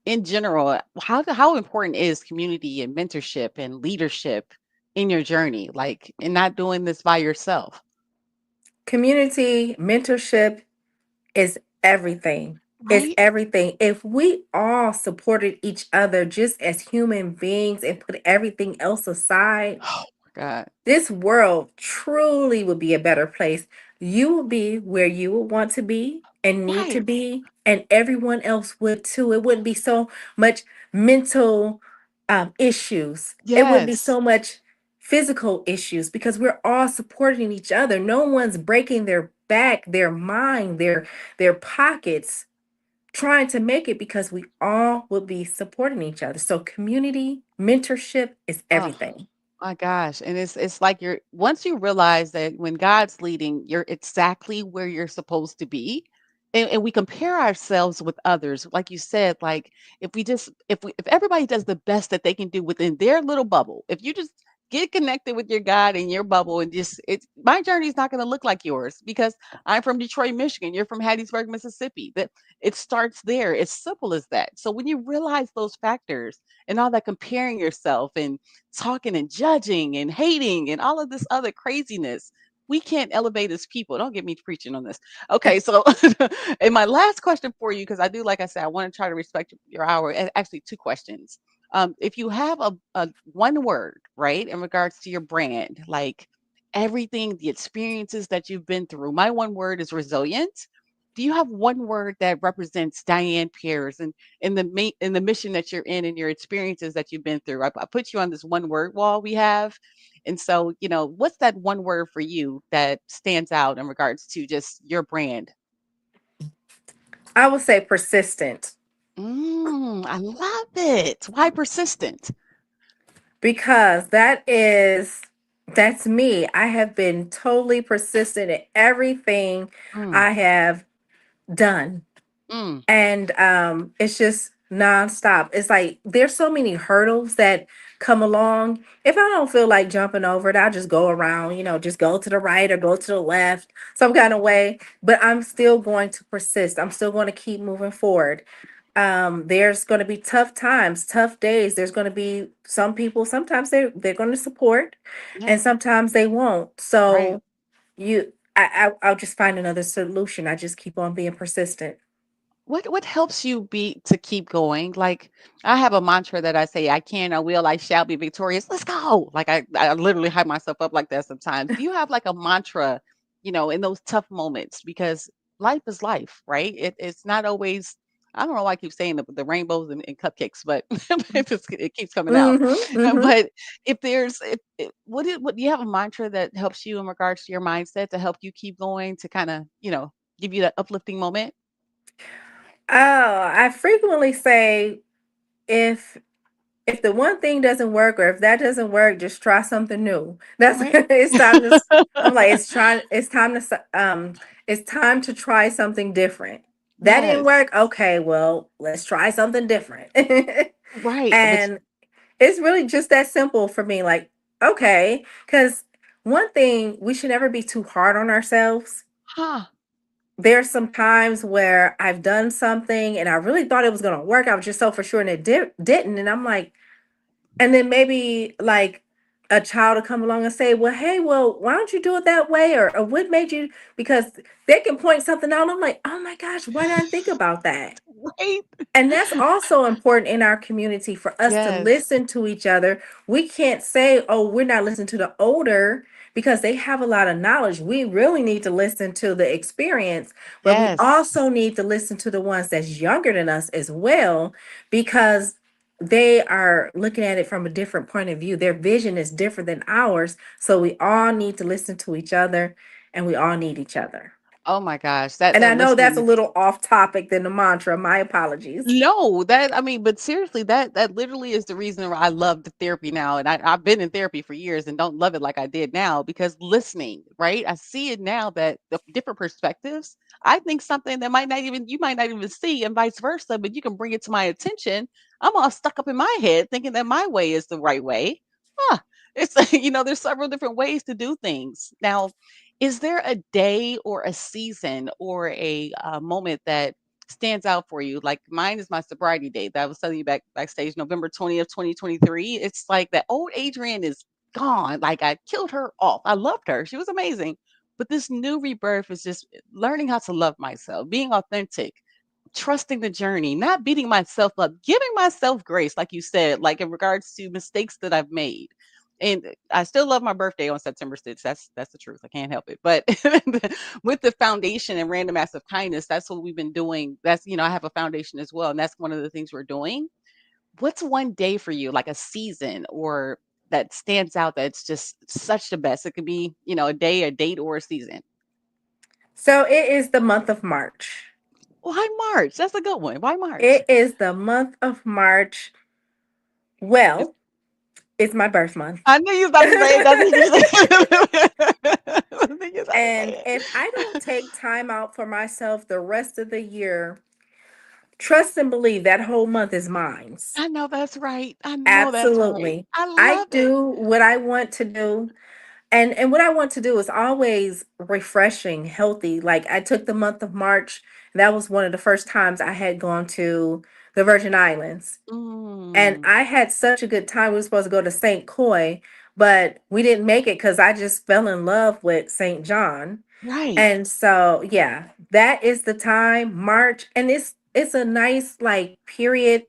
in general, how important is community and mentorship and leadership in your journey? Like, and not doing this by yourself, Community mentorship is everything. It's right? everything. If we all supported each other just as human beings and put everything else aside, Oh my God. this world truly would be a better place. You would be where you would want to be and need to Right. be, and everyone else would too. It wouldn't be so much mental issues, it wouldn't be Yes. so much physical issues because we're all supporting each other. No one's breaking their back, their mind, their pockets trying to make it because we all will be supporting each other. So community mentorship is Oh. everything. My gosh, and it's like you're once you realize that when God's leading, you're exactly where you're supposed to be. And we compare ourselves with others. Like you said, like if everybody does the best that they can do within their little bubble, if you just get connected with your God in your bubble and just it's my journey is not going to look like yours because I'm from Detroit, Michigan, you're from Hattiesburg, Mississippi. That it starts there. It's simple as that. So when you realize those factors and all that comparing yourself and talking and judging and hating and all of this other craziness. We can't elevate as people. Don't get me preaching on this. Okay, so and my last question for you, because I do, like I said, I want to try to respect your hour. Actually, two questions. If you have a one word, right, in regards to your brand, like everything, the experiences that you've been through, my one word is resilient. Do you have one word that represents Diane Pears and in the mission that you're in and your experiences that you've been through? I put you on this one word wall we have, and so what's that one word for you that stands out in regards to just your brand? I would say persistent I love it. Why persistent? because that's me. I have been totally persistent in everything Mm, I have done. mm, And it's just nonstop. It's like there's so many hurdles that come along. If I don't feel like jumping over it, I'll just go around, just go to the right or go to the left, some kind of way. But I'm still going to persist. I'm still going to keep moving forward. There's going to be tough times, tough days. There's going to be some people, sometimes they're going to support yeah, and sometimes they won't. right. So I'll just find another solution. I just keep on being persistent. What helps you be to keep going? Like I have a mantra that I say, I can, I will, I shall be victorious. Let's go. Like I literally hype myself up like that sometimes. Do you have like a mantra, in those tough moments? Because life is life, right? It's not always, I don't know why I keep saying the rainbows and cupcakes, but it keeps coming out. Mhm, mhm. But if there's if, what do you have a mantra that helps you in regards to your mindset to help you keep going to kind of, give you that uplifting moment? Oh, I frequently say if if the one thing doesn't work or if that doesn't work, just try something new. That's Right. it's time to I'm like it's time to try something different. That didn't Yes. work. Okay, well, let's try something different. Right, but And it's really just that simple for me like okay, cuz one thing we should never be too hard on ourselves. huh. there's some times where I've done something and I really thought it was going to work. I was just so for sure and it didn't. And I'm like, and then maybe like a child will come along and say, well, hey, well, why don't you do it that way? Or what made you? Because they can point something out. I'm like, oh my gosh, why didn't I think about that? Right? And that's also important in our community for us to Yes. listen to each other. We can't say, oh, we're not listening to the older because they have a lot of knowledge. We really need to listen to the experience, but we Yes. also need to listen to the ones that's younger than us as well because they are looking at it from a different point of view. Their vision is different than ours. So we all need to listen to each other and we all need each other. Oh my gosh, that And I that know that's a listening. little off topic than the mantra. My apologies. No, that I mean, but seriously, that literally is the reason why I love the therapy now, and I've been in therapy for years and don't love it like I did now because listening, right? I see it now that the different perspectives. I think something that might not even you might not even see, and vice versa, but you can bring it to my attention. I'm all stuck up in my head thinking that my way is the right way. Huh. It's there's several different ways to do things. Now, is there a day or a season or a moment that stands out for you? Like mine is my sobriety date that I was telling you backstage, November 20th, 2023. It's like that old Adrienne is gone. Like I killed her off. I loved her. She was amazing. But this new rebirth is just learning how to love myself, being authentic, trusting the journey, not beating myself up, giving myself grace, like you said, like in regards to mistakes that I've made. And I still love my birthday on September 6th. That's the truth. I can't help it. But with the foundation and random acts of kindness, that's what we've been doing. That's I have a foundation as well, and that's one of the things we're doing. What's one day for you, like a season or that stands out that's just such the best? It could be, a day, a date, or a season. So it is the month of March. Why March? That's a good one. Why March? It is the month of March. Well, it's my birth month. I knew you was about to say it. That's what you said. I knew you was about to And say if I don't it. take time out for myself the rest of the year, trust and believe that whole month is mine. I know that's right. I know that's right. Absolutely. I I love it. do what I want to do. And what I want to do is always refreshing, healthy. Like I took the month of March. That was one of the first times I had gone to the Virgin Islands. And Mm, I had such a good time. We were supposed to go to St. Croix, but we didn't make it because I just fell in love with St. John. right. And so yeah, that is the time, March. And it's a nice like period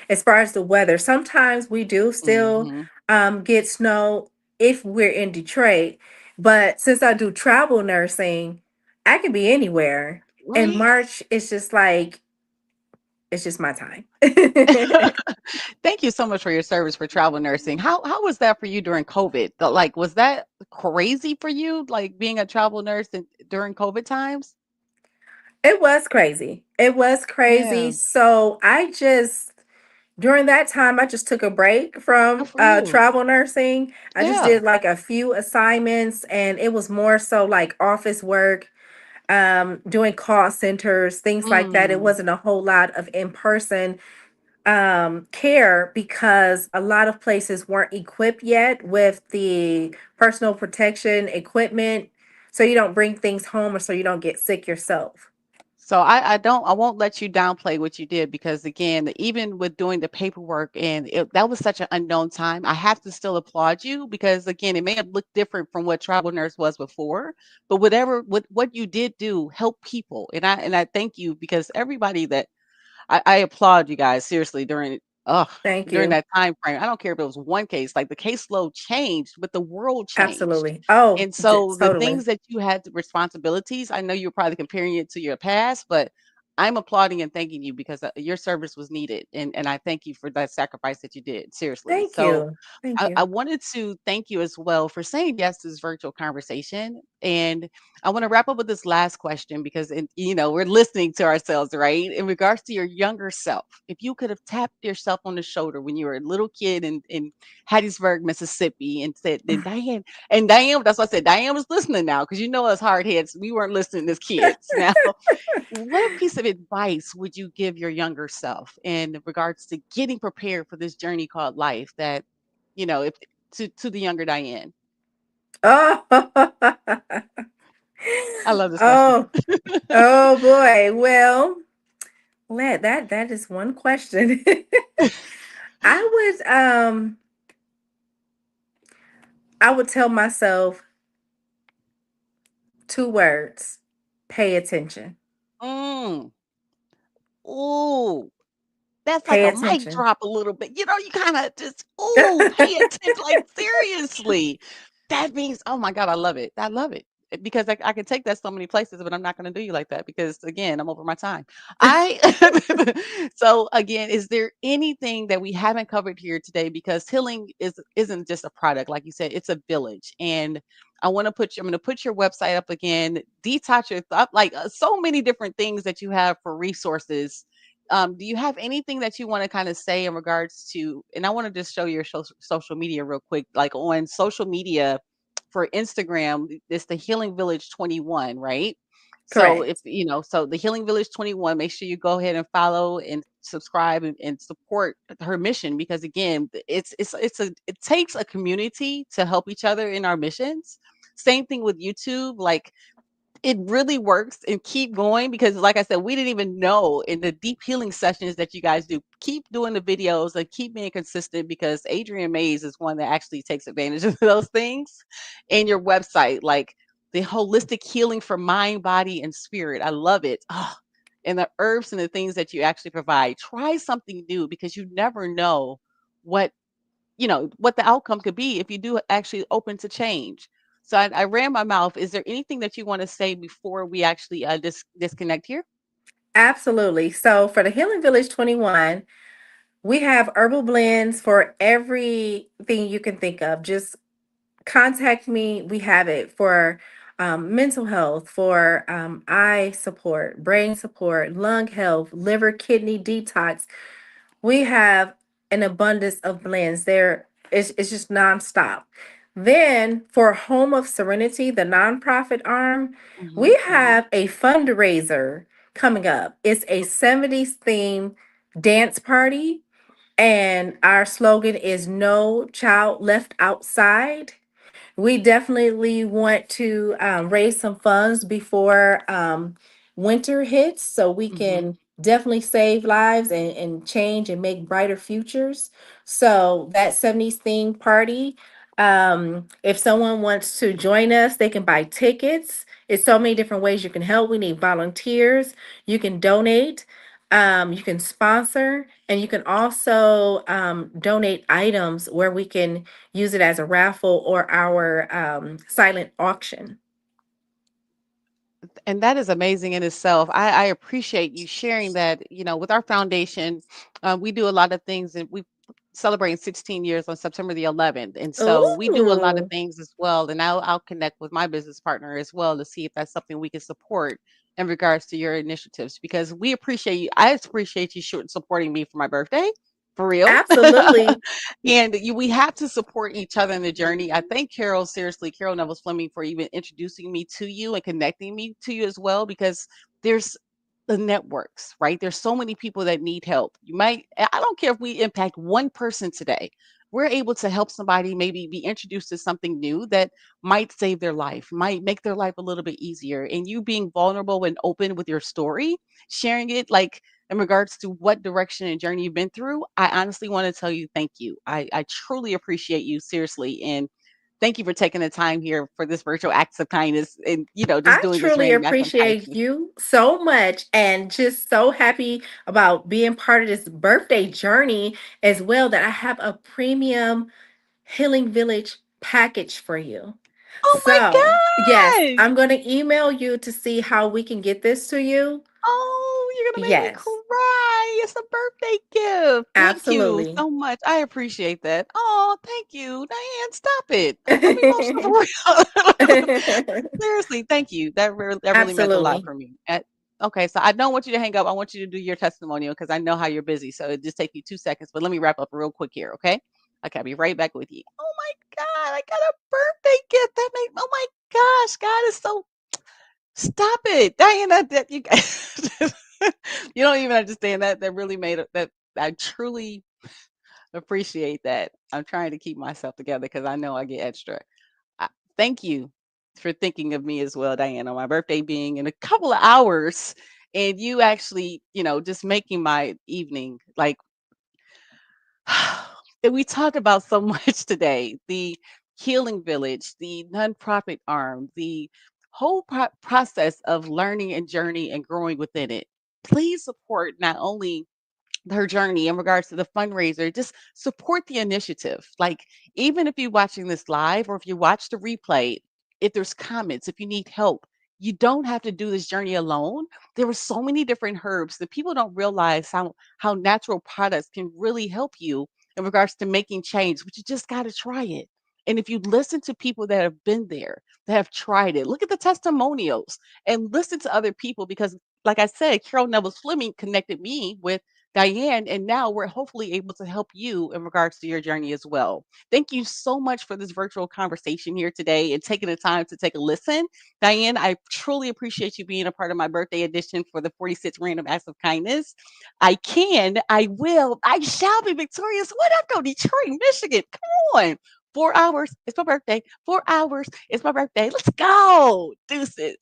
as far as the weather. Sometimes we do still Hmm. get snow if we're in Detroit, but since I do travel nursing, I can be anywhere. And Right. March is just like it's just my time. Thank you so much for your service for travel nursing. How was that for you during COVID? Like, was that crazy for you, like being a travel nurse during COVID times? It was crazy. It was crazy. Yeah. So I just during that time I just took a break Good from for you. travel nursing. I just Yeah. did like a few assignments and it was more so like office work, doing call centers, things like that. It Mm. wasn't a whole lot of in-person care because a lot of places weren't equipped yet with the personal protection equipment. So you don't bring things home or so you don't get sick yourself. So I won't let you downplay what you did because again, even with doing the paperwork and that was such an unknown time. I have to still applaud you because again, it may have looked different from what travel nurse was before, but what you did do help people, and I thank you because everybody that I applaud you guys seriously ugh, Thank during you. that time frame. I don't care if it was one case, like the caseload changed, but the world changed. Absolutely. Oh, And so the totally. things that you had, the responsibilities, I know you're probably comparing it to your past, but I'm applauding and thanking you because your service was needed. And I thank you for that sacrifice that you did. Seriously. Thank So you. Thank I you. wanted to thank you as well for saying yes to this virtual conversation. And I want to wrap up with this last question because, we're listening to ourselves, right? In regards to your younger self, if you could have tapped yourself on the shoulder when you were a little kid in Hattiesburg, Mississippi, and said, and Diane, that's why I said Diane was listening now because us hard heads, we weren't listening as kids. Now, what piece of advice would you give your younger self in regards to getting prepared for this journey called life that if to the younger Diane. Oh, I love this question. Oh, oh boy. Well, that is one question. I would I would tell myself two words. Pay attention. Mm. Ooh, that's like Pay a mic attention. drop a little bit. You kind of just, ooh, pay attention. Like, seriously. That means, oh my God, I love it. I love it. Because I can take that so many places, but I'm not going to do you like that because, again, I'm over my time. I, so again, is there anything that we haven't covered here today? Because healing isn't just a product, like you said, it's a village. And I'm going to put your website up again, detox your thought, like so many different things that you have for resources. Do you have anything that you want to kind of say in regards to, and I want to just show your social media real quick, like on social media for Instagram, it's the Healing Village 21, right? So if Correct. so the Healing Village 21, make sure you go ahead and follow and subscribe and support her mission because again, it takes a community to help each other in our missions. Same thing with YouTube, like it really works and keep going because like I said, we didn't even know in the deep healing sessions that you guys do. Keep doing the videos and keep being consistent because Adriane Mayes is one that actually takes advantage of those things. And your website, like the holistic healing for mind, body, and spirit. I love it. Oh, and the herbs and the things that you actually provide. Try something new because you never know what what the outcome could be if you do actually open to change. So I ran my mouth. Is there anything that you want to say before we actually disconnect here? Absolutely. So for the Healing Village 21, we have herbal blends for everything you can think of. Just contact me. We have it for mental health, for eye support, brain support, lung health, liver, kidney detox. We have an abundance of blends. It's just nonstop. Then for Home of Serenity, the nonprofit arm, Hmm. we Hmm. have a fundraiser coming up. It's a 70s theme dance party, and our slogan is No Child Left Outside. We definitely want to raise some funds before winter hits so we Hmm. can definitely save lives and change and make brighter futures. So that 70s theme party, if someone wants to join us, they can buy tickets. It's so many different ways you can help. We need volunteers. You can donate. You can sponsor, and you can also donate items where we can use it as a raffle or our silent auction. And that is amazing in itself. I appreciate you sharing that. With our foundation, we do a lot of things, and we celebrating 16 years on September the 11th. And so we do a lot of Ooh, things as well. And I'll connect with my business partner as well to see if that's something we can support in regards to your initiatives because we appreciate you. I appreciate you supporting me for my birthday. For real. absolutely. And we have to support each other in the journey. I thank Carol, seriously, Carol Nevels Fleming, for even introducing me to you and connecting me to you as well, because there's the networks, right? There's so many people that need help. I don't care if we impact one person today. We're able to help somebody maybe be introduced to something new that might save their life, might make their life a little bit easier. And you being vulnerable and open with your story, sharing it like in regards to what direction and journey you've been through, I honestly want to tell you thank you. I truly appreciate you, seriously. And thank you for taking the time here for this virtual acts of kindness and, just I doing this truly random act of appreciate kindness. you so much and just so happy about being part of this birthday journey as well that I have a premium Healing Village package for you. Oh my So, yes, gosh. I'm going to email you to see how we can get this to you. Oh, you're gonna make me Yes, cry. It's a birthday gift. Thank you absolutely. so much. I appreciate that. Oh, thank you. Diane, stop it. I'm emotional for real. Seriously, thank you. That really meant a lot Absolutely. for me. Okay, so I don't want you to hang up. I want you to do your testimonial because I know how you're busy. So it just take you 2 seconds. But let me wrap up real quick here, okay? Okay, I'll be right back with you. Oh my God, I got a birthday gift. Oh my gosh, God is so stop it. Diana, that you you don't even understand that. That really made it that I truly appreciate that. I'm trying to keep myself together because I know I get extra. I, thank you. for thinking of me as well, Diane, on my birthday being in a couple of hours. And you actually, just making my evening like, and we talked about so much today, the healing village, the nonprofit arm, the whole process of learning and journey and growing within it. Please support not only her journey in regards to the fundraiser, just support the initiative. Like, even if you're watching this live or if you watch the replay, if there's comments, if you need help, you don't have to do this journey alone. There are so many different herbs that people don't realize how natural products can really help you in regards to making change, but you just got to try it. And if you listen to people that have been there, that have tried it, look at the testimonials and listen to other people because, like I said, Carol Nevels Fleming connected me with Diane, and now we're hopefully able to help you in regards to your journey as well. Thank you so much for this virtual conversation here today and taking the time to take a listen. Diane, I truly appreciate you being a part of my birthday edition for the 46 Random Acts of Kindness. I will, I shall be victorious. What up, though, Detroit, Michigan? Come on. 4 hours. It's my birthday. 4 hours. It's my birthday. Let's go. Deuces.